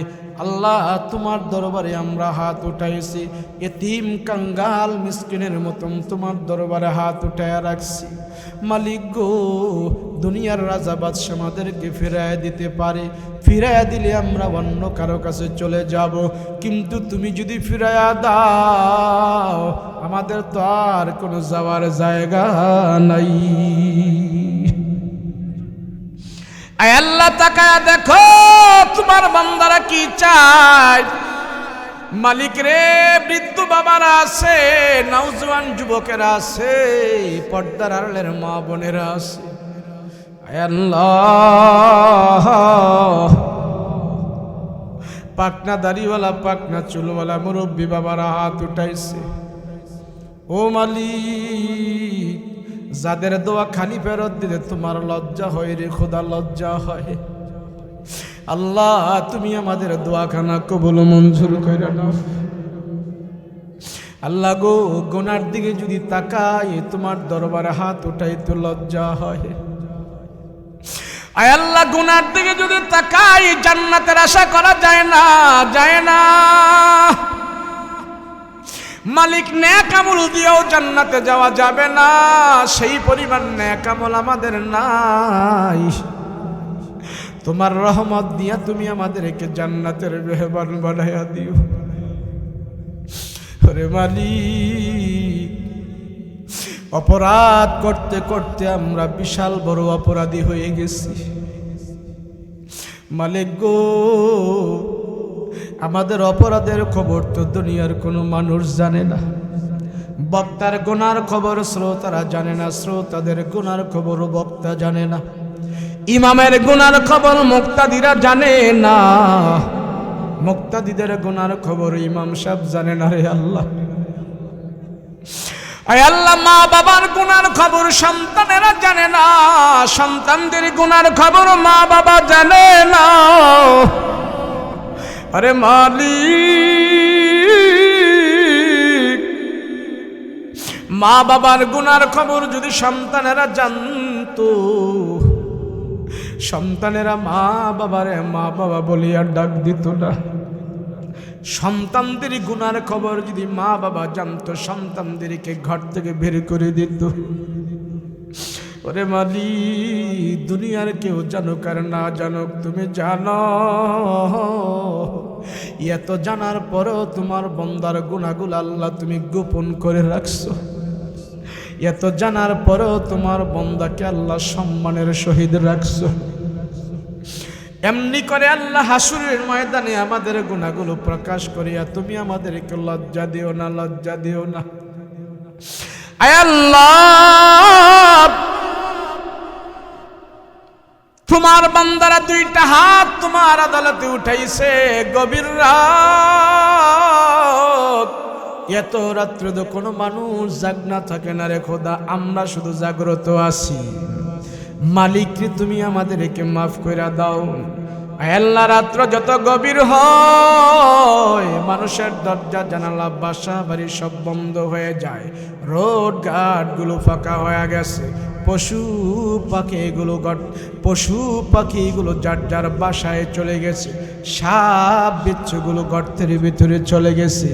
আল্লাহ তোমার দরবারে আমরা হাত উঠাইছি, এতিম কাঙ্গাল মিসকিনের মতন তোমার দরবারে হাত উঠায় রাখছি। মালিক গো, দুনিয়ার রাজা বাদশা আমাদেরকে ফিরায় দিতে পারে, ফিরায় দিলে আমরা অন্য কারো কাছে চলে যাব, কিন্তু তুমি যদি ফিরায়া দাও আমাদের তো আর কোনো যাওয়ার জায়গা নাই। আয় আল্লাহ, তাকায়া দেখো তোমার বান্দারা কি চায়। মালিক রে, বৃদ্ধ বাবারা আছে, নওজোয়ান যুবকেরা আছে, পর্দার আড়ালের মা বোনেরা আছে। আয় আল্লাহ, পাকনা দাড়িওয়ালা পাকনা চুলওয়ালা মুরব্বী বাবারা হাত উঠাইছে। ও মালিক, যাদের দোয়া খালি ফেরত দিলে তোমার লজ্জা হয় রে খোদা, লজ্জা হয়। আল্লাহ, তুমি আমাদের দোয়াখানা কবুল মঞ্জুর করে নাও। আল্লাহ গো, গুনার দিকে যদি তাকাই তোমার দরবারে হাত উঠাই তো লজ্জা হয়। আয় আল্লাহ, গুনার দিকে যদি তাকাই জান্নাতের আশা করা যায় না, যায় না। মালিক, নেক আমল দিয়েও জান্নাতে যাওয়া যাবে না, সেই পরিমাণ নেক আমল আমাদের নাই। তোমার রহমত দিয়া তুমি আমাদেরকে জান্নাতের মেহমান বানাইয়া দিও। ওরে মালিক, অপরাধ করতে করতে আমরা বিশাল বড় অপরাধী হয়ে গেছি। মালিক গো, আমাদের অপরাধের খবর তো দুনিয়ার কোনো মানুষ জানে না। বক্তার গুনার খবর শ্রোতারা জানে না, শ্রোতাদের গুনার খবর বক্তা জানে না। ইমামের গুনার খবর মুক্তাদিরা জানে না, মুক্তাদিদের গুনার খবর ইমাম সাহেব জানে না। রে আল্লাহ, আয় আল্লাহ, মা বাবার গুনার খবর সন্তানেরা জানে না, সন্তানদের গুনার খবর মা বাবা জানে না। আরে মালিক, মা বাবার গুনার খবর যদি সন্তানেরা জানতো, সন্তানেরা মা বাবারে মা বাবা বলিয়া ডাক দিত না। সন্তানদের গুনার খবর যদি মা বাবা জানতো, সন্তানদেরকে ঘর থেকে বের করে দিত। ওরে মালিক, দুনিয়ার কেউ জানুক আর না জানুক, তুমি জানো। এত জানার পরেও তোমার বন্দার গুনাহগুলো আল্লাহ তুমি গোপন করে রাখছো। এত জানার পরেও তোমার বন্দাকে আল্লাহ সম্মানের সহিত রাখছো। এমনি করে আল্লাহ হাসুরের ময়দানে আমাদের গুনাহগুলো প্রকাশ করিয়া তুমি আমাদেরকে লজ্জা দিও না, লজ্জা দিও না। আয় আল্লাহ, তোমার বান্দারা দুইটা হাত তোমার আদালতে উঠাইছে গভীর রাত। এত রাত্রে তো কোনো মানুষ জাগনা থাকে না রে খোদা, আমরা শুধু জাগ্রত আছি। মালিক রে, তুমি আমাদেরকে মাফ করে দাও। আল্লাহ, রাত্র যত গভীর হয় মানুষের দরজা জানালা বাসা বাড়ি সব বন্ধ হয়ে যায়, রোড ঘাট গুলো ফাঁকা হয়ে গেছে, পশু পাখিগুলো যার যার বাসায় চলে গেছে, সাপ বিচ্ছুগুলো গর্তের ভিতরে চলে গেছে,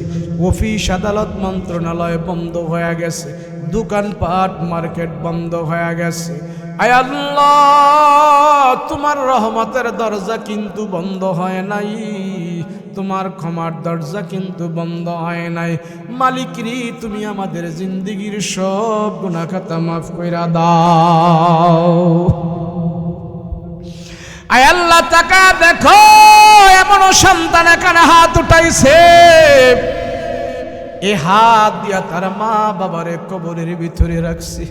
অফিস আদালত মন্ত্রণালয় বন্ধ হয়ে গেছে, দোকানপাট মার্কেট বন্ধ হয়ে গেছে। আয় আল্লাহ, তোমার রহমতের দরজা কিন্তু বন্ধ হয় নাই, তোমার ক্ষমার দরজা কিন্তু বন্ধ হয় নাই। মালিকরি, তুমি আমাদের জিন্দেগির সব গুনাহ খাতা মাফ কইরা দাও। আয় আল্লাহ, তাকা দেখো, এমন সন্তান এখানে হাত উঠাইছে, এ হাত দিয়া তার মা বাবারে কবরের ভিতরে রাখছে।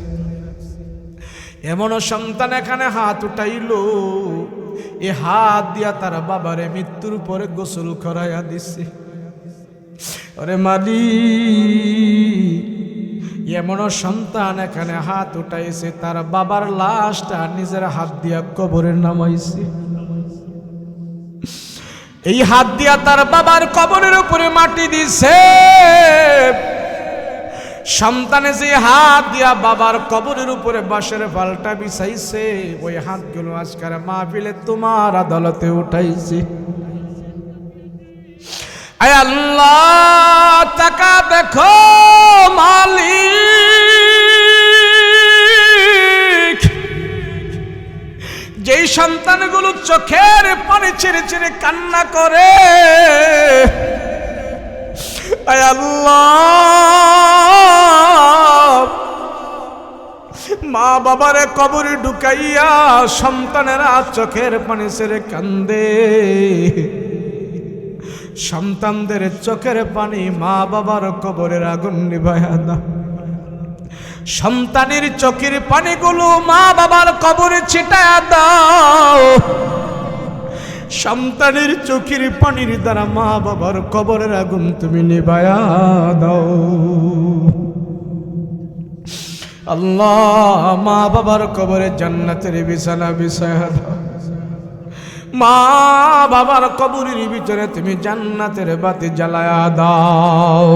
এমন সন্তান এখানে হাত উঠাইলো, এ হাত দিয়া তার বাবারে মৃত্যুর পরে গোসল করাইয়া দিছে। আরে মালিক, এমন সন্তান এখানে হাত উঠাইছে, তার বাবার লাশটা নিজের হাত দিয়া কবরে নামাইছে। এই হাত দিয়া তার বাবার কবরের উপরে মাটি দিছে। সন্তানে যে হাত দিয়া বাবার কবরের উপরে বাঁশের পাল্টা বিছাইছে, ওই হাতগুলো আজকের মাহফিলে তোমার আদালতে উঠাইছে। আয় আল্লাহ, তাকা দেখো মালিক, যেই সন্তানগুলো চোখের পানি ছেড়ে ছেড়ে কান্না করে, আয় আল্লাহ, মা বাবারে কবরে ঢুকাইয়া সন্তানেরা চোখের পানি ছেড়ে কান্দে, সন্তানদের চোখের পানি মা বাবার কবরের আগুন নিভাইয়া দাও। সন্তানের চোখের পানিগুলো মা বাবার কবরে ছিটায়া দাও। সন্তানের চোখের পানির দ্বারা মা বাবার কবরের আগুন তুমি নিভাইয়া দাও। আল্লাহ, মা বাবার কবরে জান্নাতের বিছানা বিছায়া দাও। মা বাবার কবরের ভিতরে তুমি জান্নাতের বাতি জ্বালায়া দাও।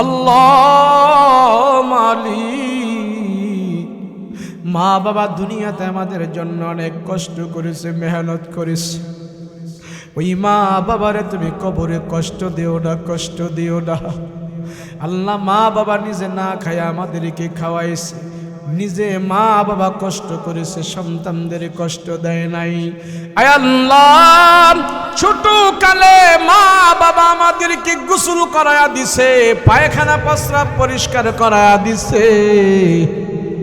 আল্লাহ মালিক, মা বাবা দুনিয়াতে আমাদের জন্য অনেক কষ্ট করেছে, মেহনত করেছে। ওই মা বাবারে তুমি কবরে কষ্ট দিও না, কষ্ট দিও না। আল্লাহ, মা বাবা নিজে না খায় আমাদেরকে খাওয়াইছে, নিজে মা বাবা কষ্ট করেছে, সন্তানদের কষ্ট দেয় নাই। আয় আল্লাহ, ছোট কালে মা বাবা আমাদেরকে গোসল করায়া দিছে, পায়খানা প্রস্রাব পরিষ্কার করায়া দিছে।